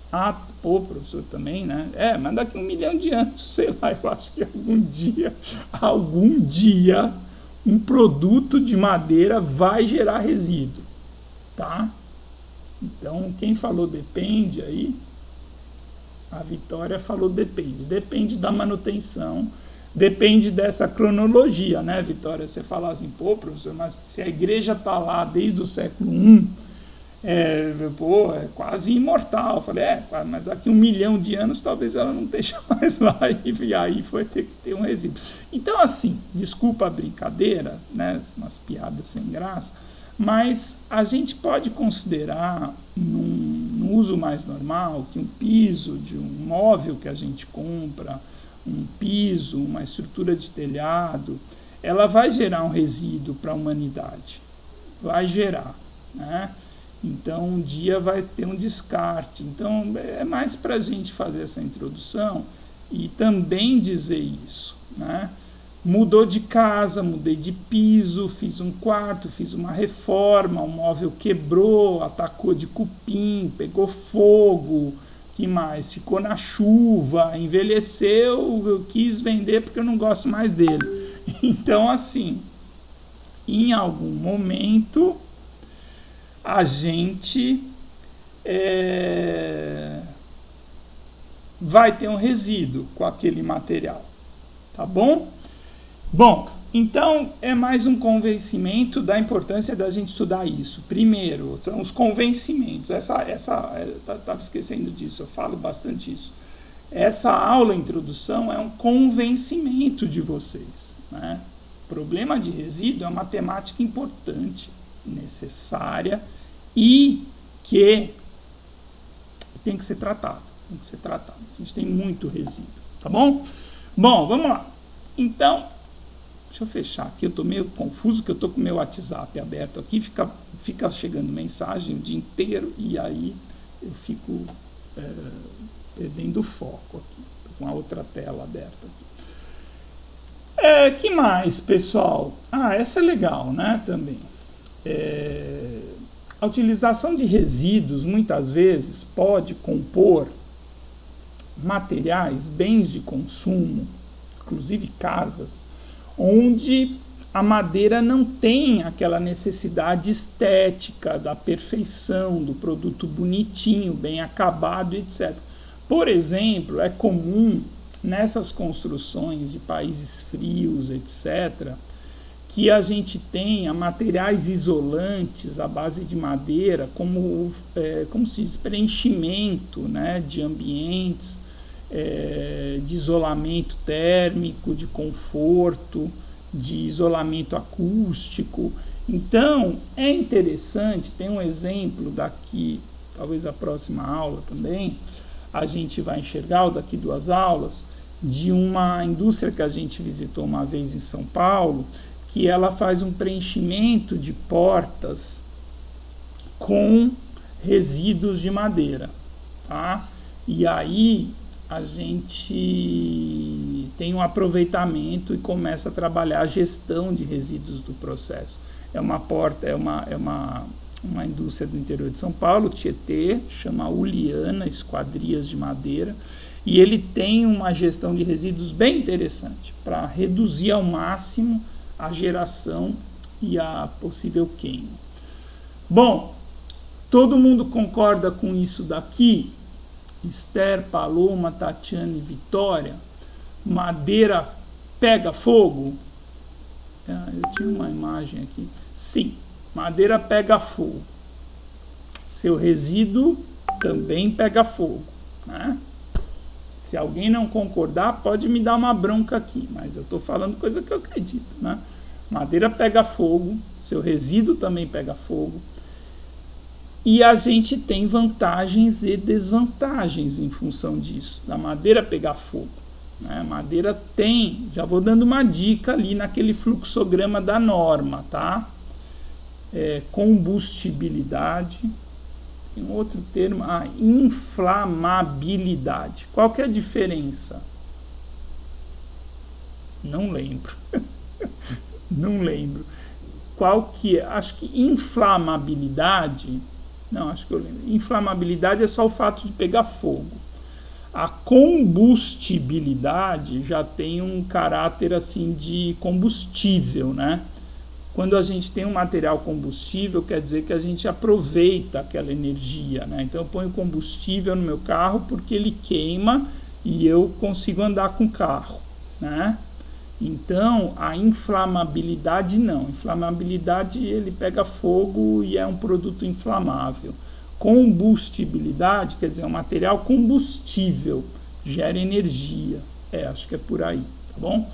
Ah, pô, professor, também, né? Mas daqui 1 milhão de anos, sei lá, eu acho que algum dia, um produto de madeira vai gerar resíduo, tá? Então, quem falou depende aí, a Vitória falou depende. Depende da manutenção, depende dessa cronologia, né, Vitória? Você fala assim, pô, professor, mas se a igreja está lá desde o século I, é quase imortal. Eu falei, mas daqui 1 milhão de anos talvez ela não esteja mais lá, e aí foi ter que ter um resíduo. Então, assim, desculpa a brincadeira, né, umas piadas sem graça, mas a gente pode considerar, num uso mais normal, que um piso de um móvel que a gente compra, um piso, uma estrutura de telhado, ela vai gerar um resíduo para a humanidade. Vai gerar, né? Então, um dia vai ter um descarte. Então, é mais para a gente fazer essa introdução e também dizer isso, né? Mudou de casa, mudei de piso, fiz um quarto, fiz uma reforma, o móvel quebrou, atacou de cupim, pegou fogo, que mais? Ficou na chuva, envelheceu, eu quis vender porque eu não gosto mais dele. Então, assim, em algum momento, a gente vai ter um resíduo com aquele material, tá bom? Bom, então é mais um convencimento da importância da gente estudar isso. Primeiro, são os convencimentos. Estava esquecendo disso, eu falo bastante isso. Essa aula, introdução, é um convencimento de vocês, né? O problema de resíduo é uma temática importante, necessária e que tem que ser tratada. A gente tem muito resíduo, tá bom? Bom, vamos lá. Então, deixa eu fechar aqui, eu estou meio confuso, que eu estou com o meu WhatsApp aberto aqui, fica chegando mensagem o dia inteiro, e aí eu fico perdendo o foco aqui. Estou com a outra tela aberta aqui. Que mais, pessoal? Essa é legal, né, também. A utilização de resíduos, muitas vezes, pode compor materiais, bens de consumo, inclusive casas, onde a madeira não tem aquela necessidade estética da perfeição, do produto bonitinho, bem acabado, etc. Por exemplo, é comum nessas construções de países frios, etc., que a gente tenha materiais isolantes à base de madeira, como se diz, preenchimento, né, de ambientes, de isolamento térmico, de conforto, de isolamento acústico. Então, é interessante, tem um exemplo daqui, talvez a próxima aula também, a gente vai enxergar, ou daqui 2 aulas, de uma indústria que a gente visitou uma vez em São Paulo, que ela faz um preenchimento de portas com resíduos de madeira, tá? E aí a gente tem um aproveitamento e começa a trabalhar a gestão de resíduos do processo. É uma indústria do interior de São Paulo, Tietê, chama Uliana Esquadrias de Madeira, e ele tem uma gestão de resíduos bem interessante para reduzir ao máximo a geração e a possível queima. Bom, todo mundo concorda com isso daqui? Esther, Paloma, Tatiana e Vitória? Madeira pega fogo? Eu tinha uma imagem aqui. Sim, madeira pega fogo. Seu resíduo também pega fogo, né? Se alguém não concordar, pode me dar uma bronca aqui, mas eu estou falando coisa que eu acredito, né? Madeira pega fogo, seu resíduo também pega fogo. E a gente tem vantagens e desvantagens em função disso, da madeira pegar fogo, né? Madeira tem, já vou dando uma dica ali naquele fluxograma da norma, tá? Combustibilidade, tem um outro termo, a inflamabilidade. Qual que é a diferença? Não lembro. Não lembro. Qual que é? Acho que inflamabilidade... Não, acho que eu lembro. Inflamabilidade é só o fato de pegar fogo. A combustibilidade já tem um caráter assim de combustível, né? Quando a gente tem um material combustível, quer dizer que a gente aproveita aquela energia, né? Então eu ponho combustível no meu carro porque ele queima e eu consigo andar com o carro, né? Então a inflamabilidade não. Inflamabilidade, ele pega fogo e é um produto inflamável. Combustibilidade quer dizer um material combustível, gera energia. Acho que é por aí, tá bom?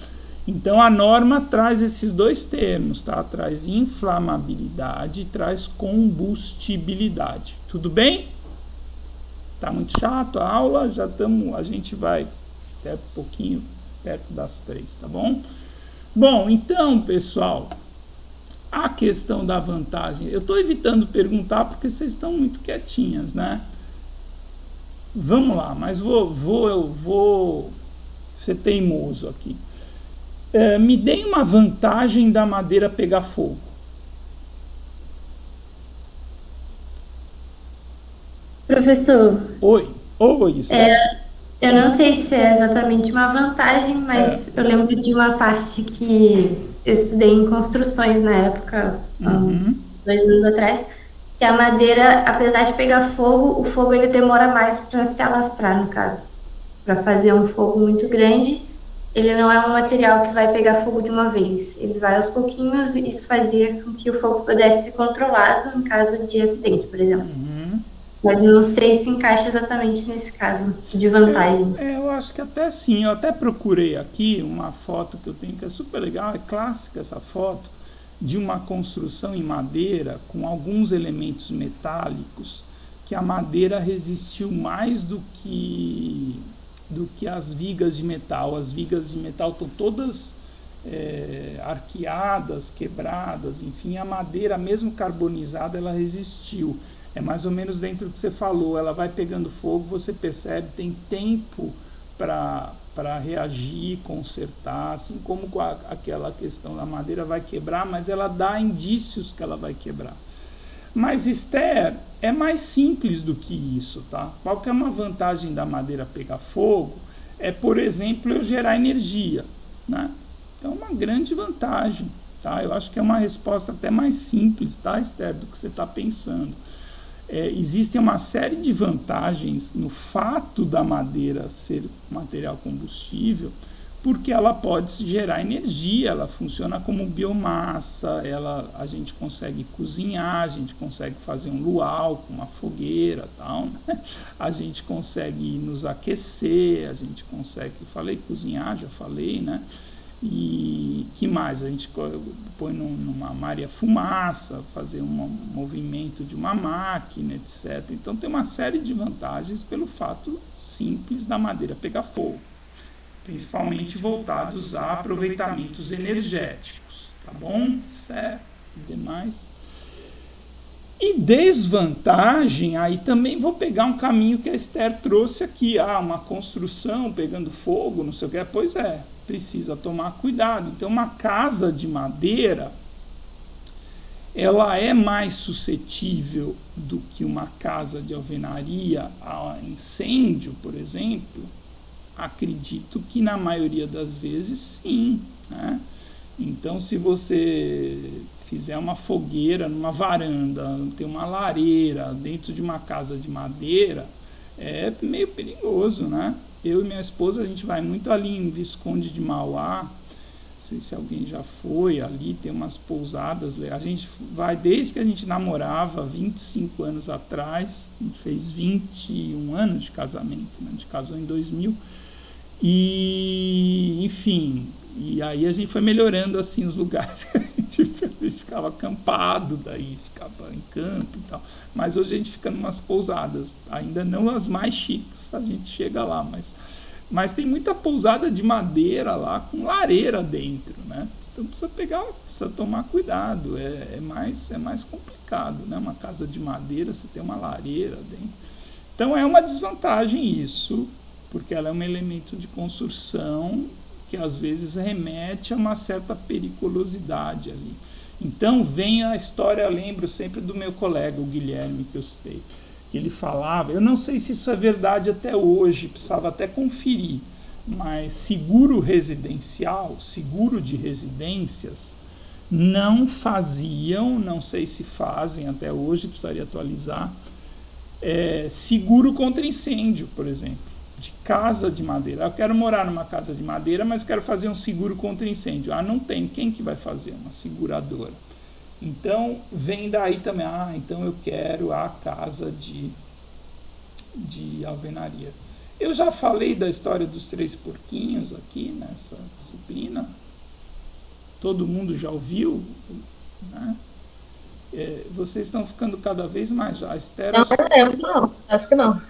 Então a norma traz esses dois termos, tá? Traz inflamabilidade e traz combustibilidade. Tudo bem? Tá muito chato a aula? A gente vai até um pouquinho perto das 3, tá bom? Bom, então, pessoal, a questão da vantagem, eu estou evitando perguntar porque vocês estão muito quietinhas, né? Vamos lá, mas eu vou ser teimoso aqui. Me deem uma vantagem da madeira pegar fogo. Professor, Oi, Esther. eu não sei se é exatamente uma vantagem, mas eu lembro de uma parte que eu estudei em construções na época, há 2 anos atrás, que a madeira, apesar de pegar fogo, o fogo ele demora mais para se alastrar, no caso. Para fazer um fogo muito grande, ele não é um material que vai pegar fogo de uma vez. Ele vai aos pouquinhos e isso fazia com que o fogo pudesse ser controlado em caso de acidente, por exemplo. Mas não sei se encaixa exatamente nesse caso de vantagem. Eu acho que até sim. Eu até procurei aqui uma foto que eu tenho que é super legal, é clássica essa foto, de uma construção em madeira com alguns elementos metálicos que a madeira resistiu mais do que as vigas de metal. As vigas de metal estão todas arqueadas, quebradas, enfim, a madeira, mesmo carbonizada, ela resistiu. É mais ou menos dentro do que você falou, ela vai pegando fogo, você percebe, tem tempo para reagir, consertar, assim como aquela questão da madeira vai quebrar, mas ela dá indícios que ela vai quebrar. Mas, Esther, é mais simples do que isso, tá? Qual que é uma vantagem da madeira pegar fogo? É, por exemplo, eu gerar energia, né? Então, uma grande vantagem, tá? Eu acho que é uma resposta até mais simples, tá, Esther, do que você está pensando. Existem uma série de vantagens no fato da madeira ser material combustível, porque ela pode gerar energia, ela funciona como biomassa, a gente consegue cozinhar, a gente consegue fazer um luau com uma fogueira, tal, né? A gente consegue nos aquecer, a gente consegue, cozinhar, já falei, né? E que mais? A gente põe numa Maria fumaça, fazer um movimento de uma máquina, etc. Então tem uma série de vantagens pelo fato simples da madeira pegar fogo, principalmente voltados a aproveitamentos energéticos, tá bom? Certo, e demais. E desvantagem, aí também vou pegar um caminho que a Esther trouxe aqui. Uma construção pegando fogo, não sei o que. Pois é, precisa tomar cuidado. Então, uma casa de madeira, ela é mais suscetível do que uma casa de alvenaria a incêndio, por exemplo? Acredito que na maioria das vezes sim, né? Então, se você fizer uma fogueira numa varanda, tem uma lareira dentro de uma casa de madeira, é meio perigoso, né? Eu e minha esposa, a gente vai muito ali em Visconde de Mauá, não sei se alguém já foi, ali tem umas pousadas, a gente vai desde que a gente namorava, 25 anos atrás, a gente fez 21 anos de casamento, né? A gente casou em 2000, e enfim, e aí a gente foi melhorando assim os lugares que a gente ficava acampado, daí ficava em campo e tal, mas hoje a gente fica em umas pousadas, ainda não as mais chiques, a gente chega lá, mas tem muita pousada de madeira lá com lareira dentro, né? Então precisa tomar cuidado, é mais complicado, né? Uma casa de madeira, você tem uma lareira dentro. Então é uma desvantagem isso, porque ela é um elemento de construção que às vezes remete a uma certa periculosidade ali. Então vem a história, eu lembro sempre do meu colega, o Guilherme, que eu citei, que ele falava, eu não sei se isso é verdade até hoje, precisava até conferir, mas seguro residencial, seguro de residências, não faziam, não sei se fazem até hoje, precisaria atualizar, seguro contra incêndio, por exemplo, de casa de madeira. Eu quero morar numa casa de madeira, mas quero fazer um seguro contra incêndio. Não tem. Quem que vai fazer? Uma seguradora. Então, vem daí também, então eu quero a casa de alvenaria. Eu já falei da história dos 3 porquinhos aqui nessa disciplina. Todo mundo já ouviu, né? Vocês estão ficando cada vez mais... A Esther, não lembro, não. Acho que não.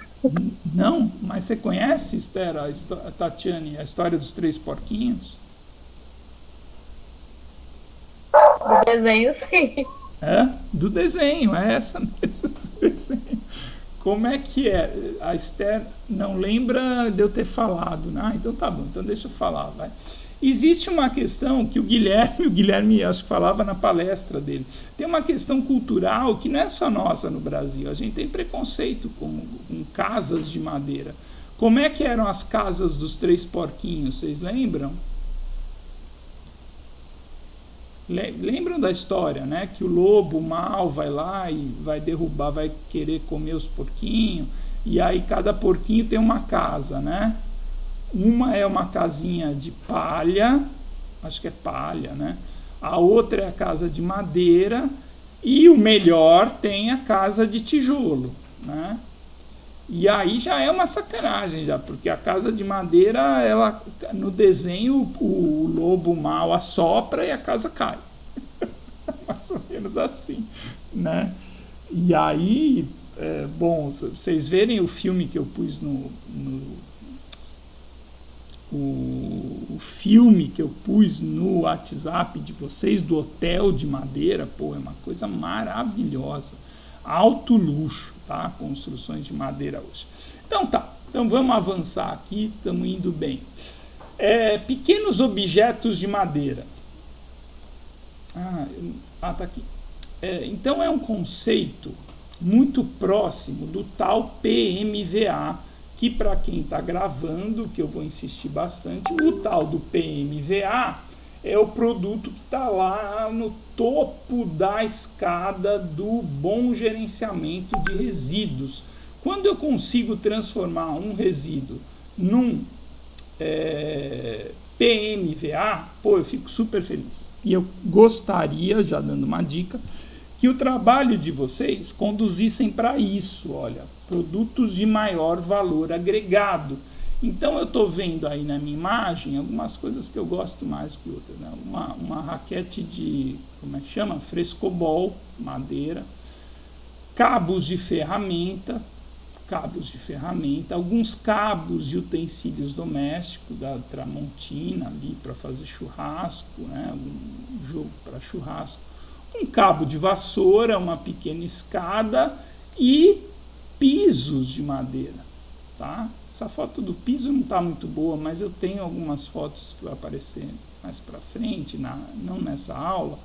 Não? Mas você conhece, Esther, a Tatiane, a história dos 3 porquinhos? Do desenho, sim. Do desenho, é essa mesmo, do desenho. Como é que é? A Esther não lembra de eu ter falado, né? Então tá bom, então deixa eu falar, vai. Existe uma questão que o Guilherme acho que falava na palestra dele, tem uma questão cultural que não é só nossa no Brasil, a gente tem preconceito com casas de madeira. Como é que eram as casas dos 3 porquinhos, vocês lembram? Lembram da história, né? Que o lobo mau vai lá e vai derrubar, vai querer comer os porquinhos, e aí cada porquinho tem uma casa, né? Uma é uma casinha de palha, acho que é palha, né? A outra é a casa de madeira e o melhor tem a casa de tijolo, né? E aí já é uma sacanagem, já, porque a casa de madeira, ela, no desenho, o lobo mau assopra e a casa cai. Mais ou menos assim, né? E aí, bom, vocês verem o filme que eu pus o filme que eu pus no WhatsApp de vocês, do Hotel de Madeira, é uma coisa maravilhosa, alto luxo, tá? Construções de madeira hoje. Então vamos avançar aqui, estamos indo bem. Pequenos objetos de madeira. Tá aqui. Então é um conceito muito próximo do tal PMVA, que para quem está gravando, que eu vou insistir bastante, o tal do PMVA é o produto que está lá no topo da escada do bom gerenciamento de resíduos. Quando eu consigo transformar um resíduo num PMVA, eu fico super feliz. E eu gostaria, já dando uma dica, que o trabalho de vocês conduzissem para isso, olha, produtos de maior valor agregado. Então eu estou vendo aí na minha imagem algumas coisas que eu gosto mais que outras, né? Uma raquete de, como é que chama? Frescobol, madeira, cabos de ferramenta, cabos de ferramenta, alguns cabos de utensílios domésticos da Tramontina ali para fazer churrasco, né, um jogo para churrasco, um cabo de vassoura, uma pequena escada e pisos de madeira, tá? Essa foto do piso não está muito boa, mas eu tenho algumas fotos que vai aparecer mais para frente, não nessa aula,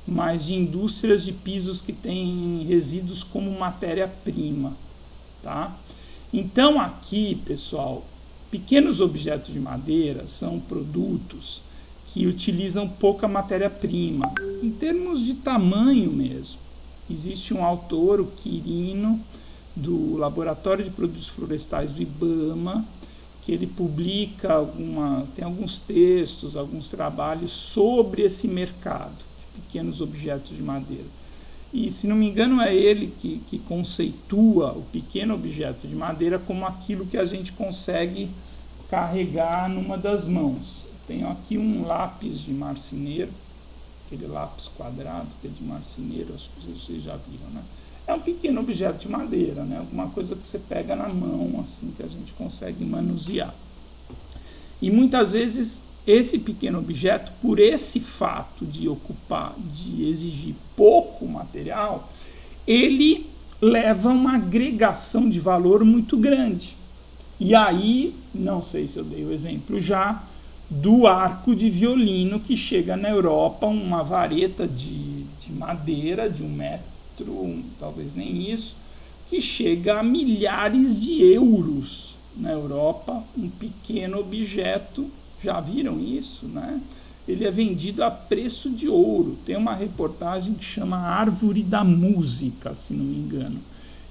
mas de indústrias de pisos que têm resíduos como matéria-prima, tá? Então aqui, pessoal, pequenos objetos de madeira são produtos que utilizam pouca matéria-prima, em termos de tamanho mesmo. Existe um autor, o Quirino, do Laboratório de Produtos Florestais do IBAMA, que ele publica tem alguns textos, alguns trabalhos sobre esse mercado de pequenos objetos de madeira. E, se não me engano, é ele que conceitua o pequeno objeto de madeira como aquilo que a gente consegue carregar numa das mãos. Tenho aqui um lápis de marceneiro, aquele lápis quadrado que é de marceneiro, acho que vocês já viram, né? É um pequeno objeto de madeira, né? Alguma coisa que você pega na mão, assim, que a gente consegue manusear. E muitas vezes esse pequeno objeto, por esse fato de exigir pouco material, ele leva uma agregação de valor muito grande. E aí, não sei se eu dei o exemplo já, do arco de violino que chega na Europa, uma vareta de madeira de 1 metro, talvez nem isso, que chega a milhares de euros na Europa, um pequeno objeto, já viram isso, né? Ele é vendido a preço de ouro. Tem uma reportagem que chama Árvore da Música, se não me engano.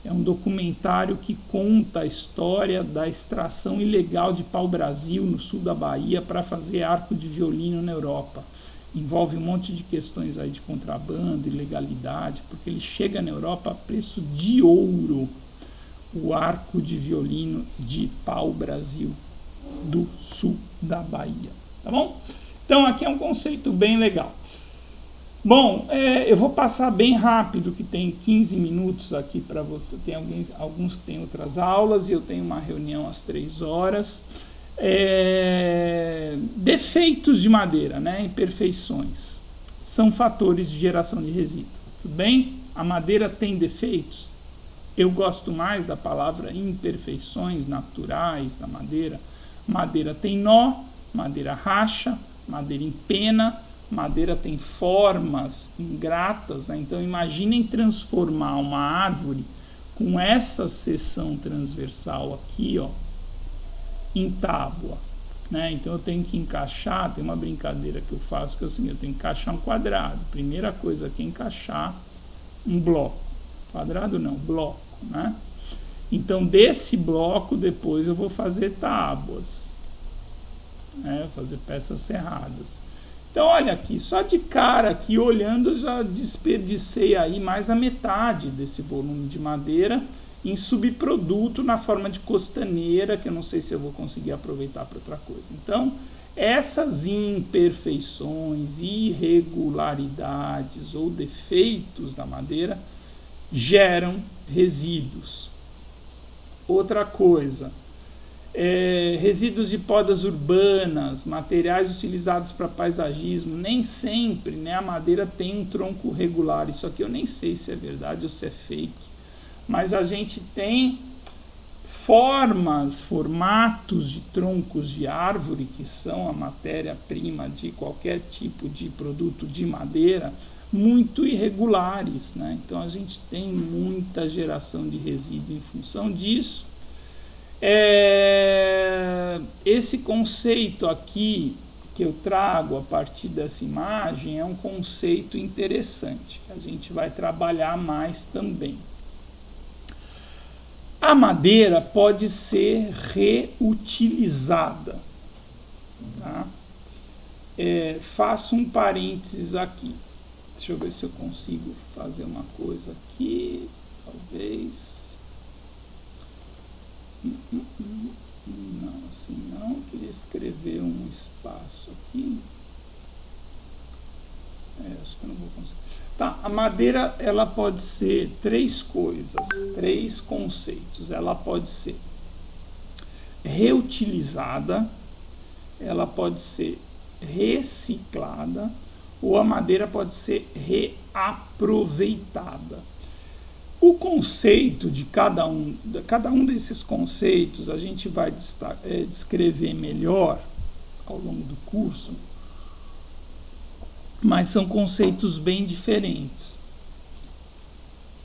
É um documentário que conta a história da extração ilegal de pau-brasil no sul da Bahia para fazer arco de violino na Europa. Envolve um monte de questões aí de contrabando, ilegalidade, porque ele chega na Europa a preço de ouro, o arco de violino de pau-brasil do sul da Bahia, tá bom? Então aqui é um conceito bem legal. Bom, eu vou passar bem rápido, que tem 15 minutos aqui para você. Tem alguns que têm outras aulas e eu tenho uma reunião às 3 horas. Defeitos de madeira, né? Imperfeições, são fatores de geração de resíduo. Tudo bem? A madeira tem defeitos? Eu gosto mais da palavra imperfeições naturais da madeira. Madeira tem nó, madeira racha, madeira empena, madeira tem formas ingratas, né? Então imaginem transformar uma árvore com essa seção transversal aqui, ó, em tábua, né? Então eu tenho que encaixar, tem uma brincadeira que eu faço que é o seguinte, eu tenho que encaixar um quadrado. Primeira coisa aqui é encaixar um bloco. Quadrado não, bloco, né? Então desse bloco depois eu vou fazer tábuas, né? Fazer peças serradas. Então olha aqui, só de cara aqui olhando eu já desperdicei aí mais da metade desse volume de madeira em subproduto na forma de costaneira, que eu não sei se eu vou conseguir aproveitar para outra coisa. Então, essas imperfeições, irregularidades ou defeitos da madeira geram resíduos. Outra coisa, resíduos de podas urbanas, materiais utilizados para paisagismo, nem sempre, né, a madeira tem um tronco regular. Isso aqui eu nem sei se é verdade ou se é fake. Mas a gente tem formatos de troncos de árvore, que são a matéria-prima de qualquer tipo de produto de madeira, muito irregulares, né? Então a gente tem muita geração de resíduo em função disso. Esse conceito aqui que eu trago a partir dessa imagem é um conceito interessante, que a gente vai trabalhar mais também. A madeira pode ser reutilizada, tá? Faço um parênteses aqui. Deixa eu ver se eu consigo fazer uma coisa aqui. Talvez. Não, assim não. Eu queria escrever um espaço aqui. Acho que eu não vou conseguir. Tá, a madeira, ela pode ser três coisas, três conceitos. Ela pode ser reutilizada, ela pode ser reciclada, ou a madeira pode ser reaproveitada. O conceito de cada um desses conceitos, a gente vai descrever melhor ao longo do curso, mas são conceitos bem diferentes,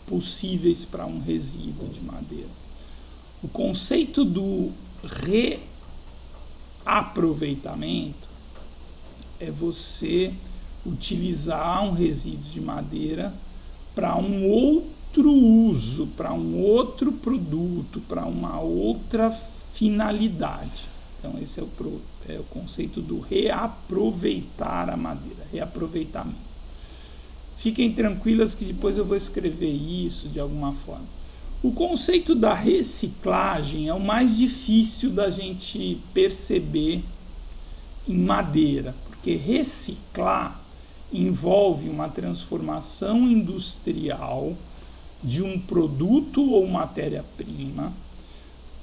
possíveis para um resíduo de madeira. O conceito do reaproveitamento é você utilizar um resíduo de madeira para um outro uso, para um outro produto, para uma outra finalidade. Então, esse é o conceito do reaproveitar a madeira, reaproveitamento. Fiquem tranquilas que depois eu vou escrever isso de alguma forma. O conceito da reciclagem é o mais difícil da gente perceber em madeira, porque reciclar envolve uma transformação industrial de um produto ou matéria-prima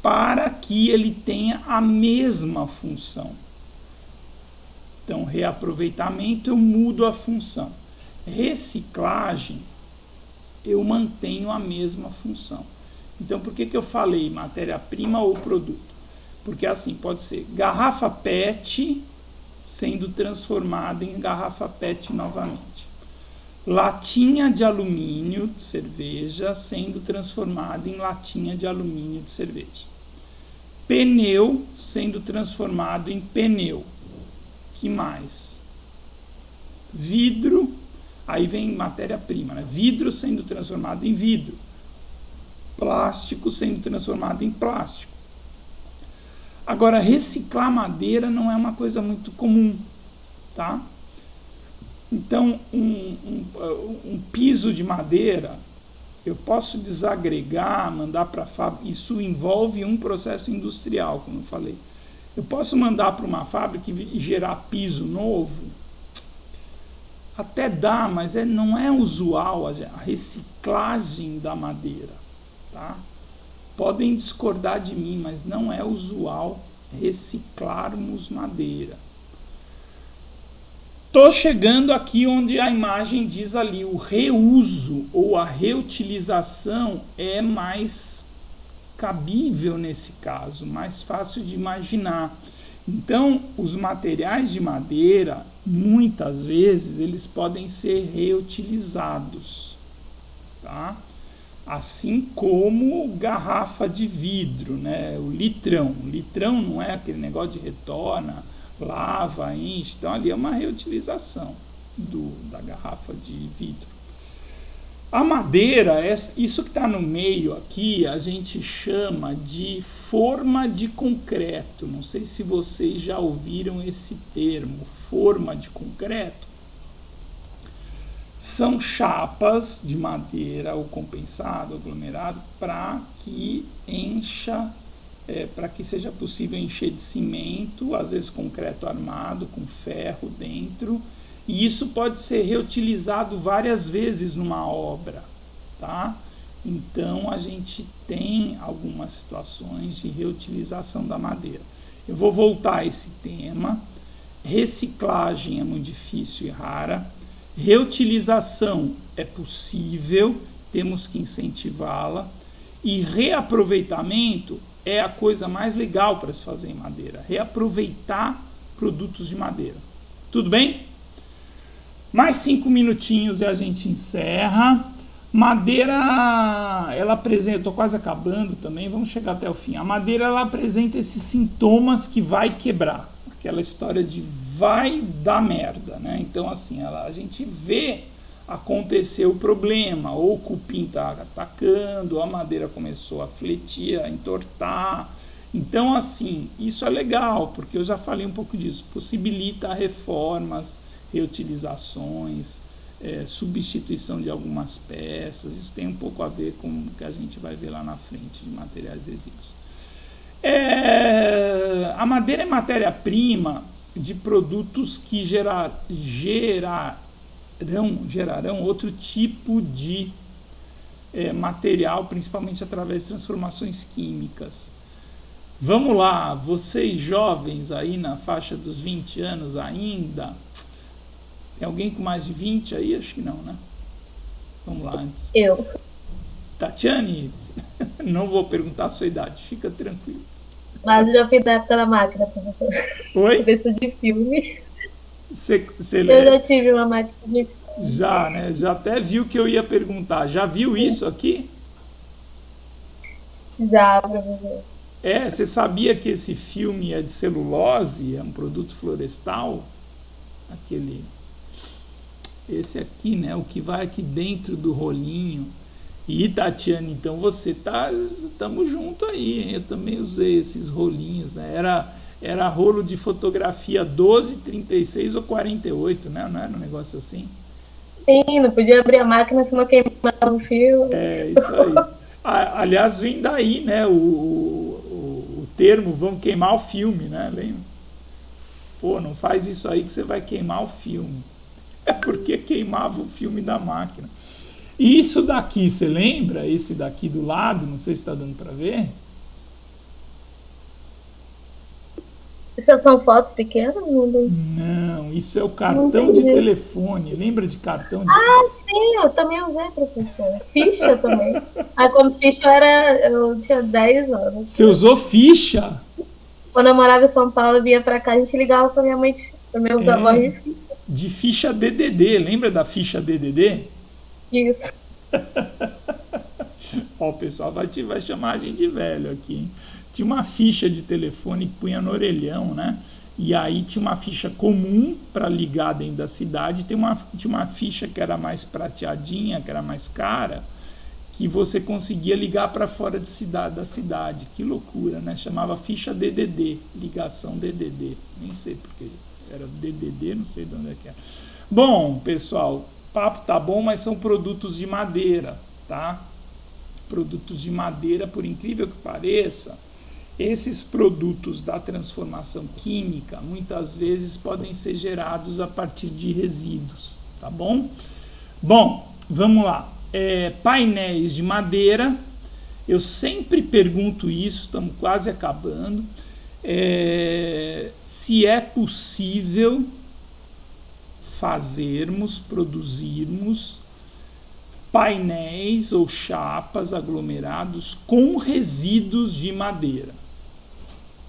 para que ele tenha a mesma função. Então, reaproveitamento, eu mudo a função. Reciclagem, eu mantenho a mesma função. Então, por que eu falei matéria-prima ou produto? Porque assim, pode ser garrafa PET sendo transformada em garrafa PET novamente. Latinha de alumínio de cerveja sendo transformada em latinha de alumínio de cerveja. Pneu sendo transformado em pneu. Que mais? Vidro, aí vem matéria-prima, né? Vidro sendo transformado em vidro. Plástico sendo transformado em plástico. Agora, reciclar madeira não é uma coisa muito comum, tá? Então, um piso de madeira, eu posso desagregar, mandar para a fábrica. Isso envolve um processo industrial, como eu falei. Eu posso mandar para uma fábrica e gerar piso novo? Até dá, mas não é usual a reciclagem da madeira, tá? Podem discordar de mim, mas não é usual reciclarmos madeira. Estou chegando aqui onde a imagem diz ali, o reuso ou a reutilização é mais cabível nesse caso, mais fácil de imaginar. Então, os materiais de madeira, muitas vezes, eles podem ser reutilizados, tá? Assim como garrafa de vidro, né? O litrão. O litrão não é aquele negócio de retorna, lava, enche. Então, ali é uma reutilização da garrafa de vidro. A madeira, isso que está no meio aqui, a gente chama de forma de concreto. Não sei se vocês já ouviram esse termo, forma de concreto. São chapas de madeira ou compensado, aglomerado, para que encha, para que seja possível encher de cimento, às vezes concreto armado, com ferro dentro, e isso pode ser reutilizado várias vezes numa obra, tá? Então, a gente tem algumas situações de reutilização da madeira. Eu vou voltar a esse tema. Reciclagem é muito difícil e rara. Reutilização é possível, temos que incentivá-la. E reaproveitamento é a coisa mais legal para se fazer em madeira. Reaproveitar produtos de madeira. Tudo bem? Mais 5 minutinhos e a gente encerra. Madeira, ela apresenta, eu estou quase acabando também, vamos chegar até o fim. A madeira, ela apresenta esses sintomas que vai quebrar. Aquela história de vai dar merda, né? Então, assim, a gente vê acontecer o problema, ou o cupim está atacando, a madeira começou a fletir, a entortar. Então, assim, isso é legal, porque eu já falei um pouco disso, possibilita reformas, reutilizações, substituição de algumas peças. Isso tem um pouco a ver com o que a gente vai ver lá na frente de materiais resíduos. A madeira é matéria-prima de produtos que gerarão outro tipo de material, principalmente através de transformações químicas. Vamos lá, vocês jovens aí na faixa dos 20 anos ainda, tem alguém com mais de 20 aí? Acho que não, né? Vamos lá antes. Eu. Tatiane, não vou perguntar a sua idade, fica tranquilo. Mas eu já fui da época da máquina, professor. Oi? Professor de filme. Eu já tive uma máquina de filme. Já, né? Já até viu que eu ia perguntar. Já viu isso aqui? Já, professor. Você sabia que esse filme é de celulose, é um produto florestal? Esse aqui, né? O que vai aqui dentro do rolinho. E, Tatiane, então você estamos junto aí, hein? Eu também usei esses rolinhos, né? Era rolo de fotografia 12, 36 ou 48, né? Não era um negócio assim? Sim, não podia abrir a máquina se não queimava o fio. Isso aí. Aliás, vem daí, né? O termo, vamos queimar o filme, né? Lembra? Pô, não faz isso aí que você vai queimar o filme. É porque queimava o filme da máquina. E isso daqui, você lembra? Esse daqui do lado, não sei se está dando para ver. Essas são fotos pequenas? Não, isso é o cartão de telefone. Lembra de cartão de telefone? Sim, eu também usei, professor. Ficha também. Como ficha eu tinha 10 anos. Você usou ficha? Quando eu morava em São Paulo, eu vinha pra cá, a gente ligava pra minha mãe, pra meus avós de ficha. De ficha DDD, lembra da ficha DDD? Isso. O pessoal vai chamar a gente de velho aqui, hein? Tinha uma ficha de telefone que punha no orelhão, né? E aí tinha uma ficha comum para ligar dentro da cidade, tinha uma ficha que era mais prateadinha, que era mais cara, que você conseguia ligar para fora da cidade. Que loucura, né? Chamava ficha DDD, ligação DDD. Nem sei porque era DDD, não sei de onde é que é. Bom, pessoal, o papo tá bom, mas são produtos de madeira, tá? Produtos de madeira, por incrível que pareça, esses produtos da transformação química muitas vezes podem ser gerados a partir de resíduos, tá bom? Bom, vamos lá. Painéis de madeira, eu sempre pergunto isso, estamos quase acabando, se é possível produzirmos painéis ou chapas aglomerados com resíduos de madeira.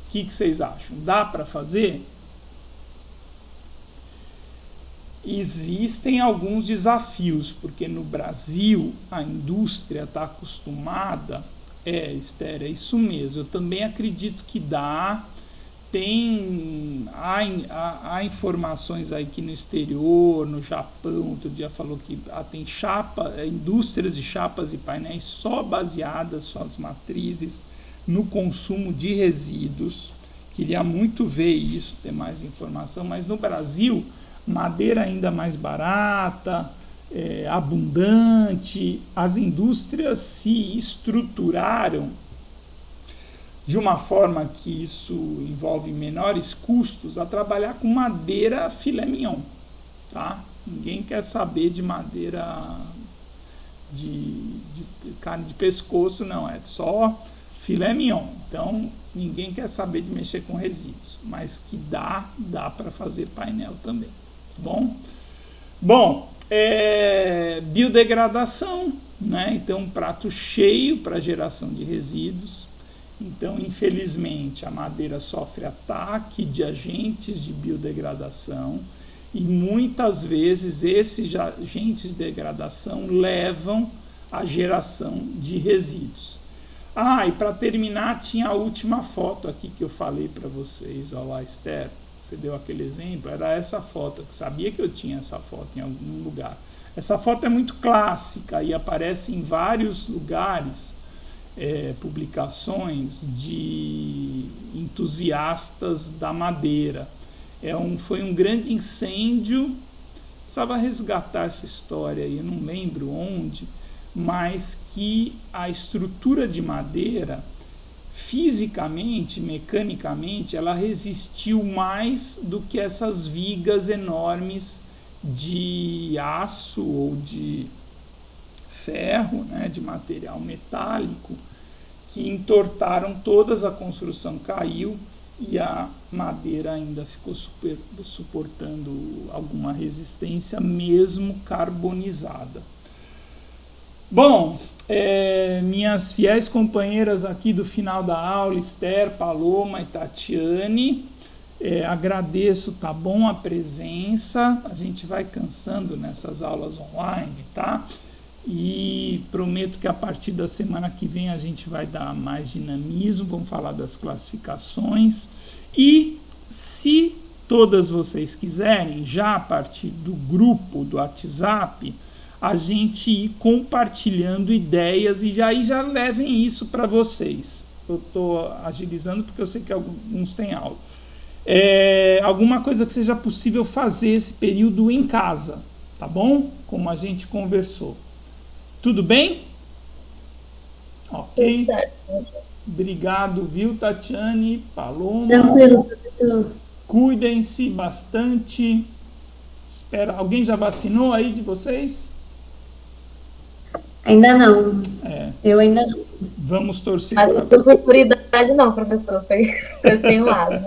O que vocês acham? Dá para fazer? Existem alguns desafios, porque no Brasil a indústria está acostumada. Esther, é isso mesmo. Eu também acredito que dá. Há informações aí que no exterior, no Japão, outro dia falou que tem indústrias de chapas e painéis só baseadas, suas matrizes, no consumo de resíduos. Queria muito ver isso, ter mais informação, mas no Brasil, madeira ainda mais barata, abundante, as indústrias se estruturaram de uma forma que isso envolve menores custos a trabalhar com madeira filé mignon, tá? Ninguém quer saber de madeira de carne de pescoço, não, é só filé mignon. Então, ninguém quer saber de mexer com resíduos, mas que dá para fazer painel também, tá bom? Bom, biodegradação, né? Então, um prato cheio para geração de resíduos. Então, infelizmente, a madeira sofre ataque de agentes de biodegradação e muitas vezes esses agentes de degradação levam à geração de resíduos. E para terminar, tinha a última foto aqui que eu falei para vocês. Olha lá, Esther, você deu aquele exemplo, era essa foto, eu sabia que eu tinha essa foto em algum lugar. Essa foto é muito clássica e aparece em vários lugares, publicações de entusiastas da madeira. Foi um grande incêndio, precisava resgatar essa história aí, eu não lembro onde, mas que a estrutura de madeira, fisicamente, mecanicamente, ela resistiu mais do que essas vigas enormes de aço ou de ferro, né, de material metálico, que entortaram todas, a construção caiu e a madeira ainda ficou suportando alguma resistência, mesmo carbonizada. Bom, minhas fiéis companheiras aqui do final da aula, Esther, Paloma e Tatiane, agradeço, tá bom, a presença. A gente vai cansando nessas aulas online, tá? E prometo que a partir da semana que vem a gente vai dar mais dinamismo, vamos falar das classificações. E se todas vocês quiserem, já a partir do grupo do WhatsApp, a gente ir compartilhando ideias e já levem isso para vocês. Eu estou agilizando porque eu sei que alguns têm aula. Alguma coisa que seja possível fazer esse período em casa, tá bom? Como a gente conversou. Tudo bem? Ok. Obrigado, viu, Tatiane, Paloma? Tranquilo, professor. Cuidem-se bastante. Alguém já vacinou aí de vocês? Ainda não. Eu ainda não. Vamos torcer. Mas por idade não, professor. Eu tenho lado.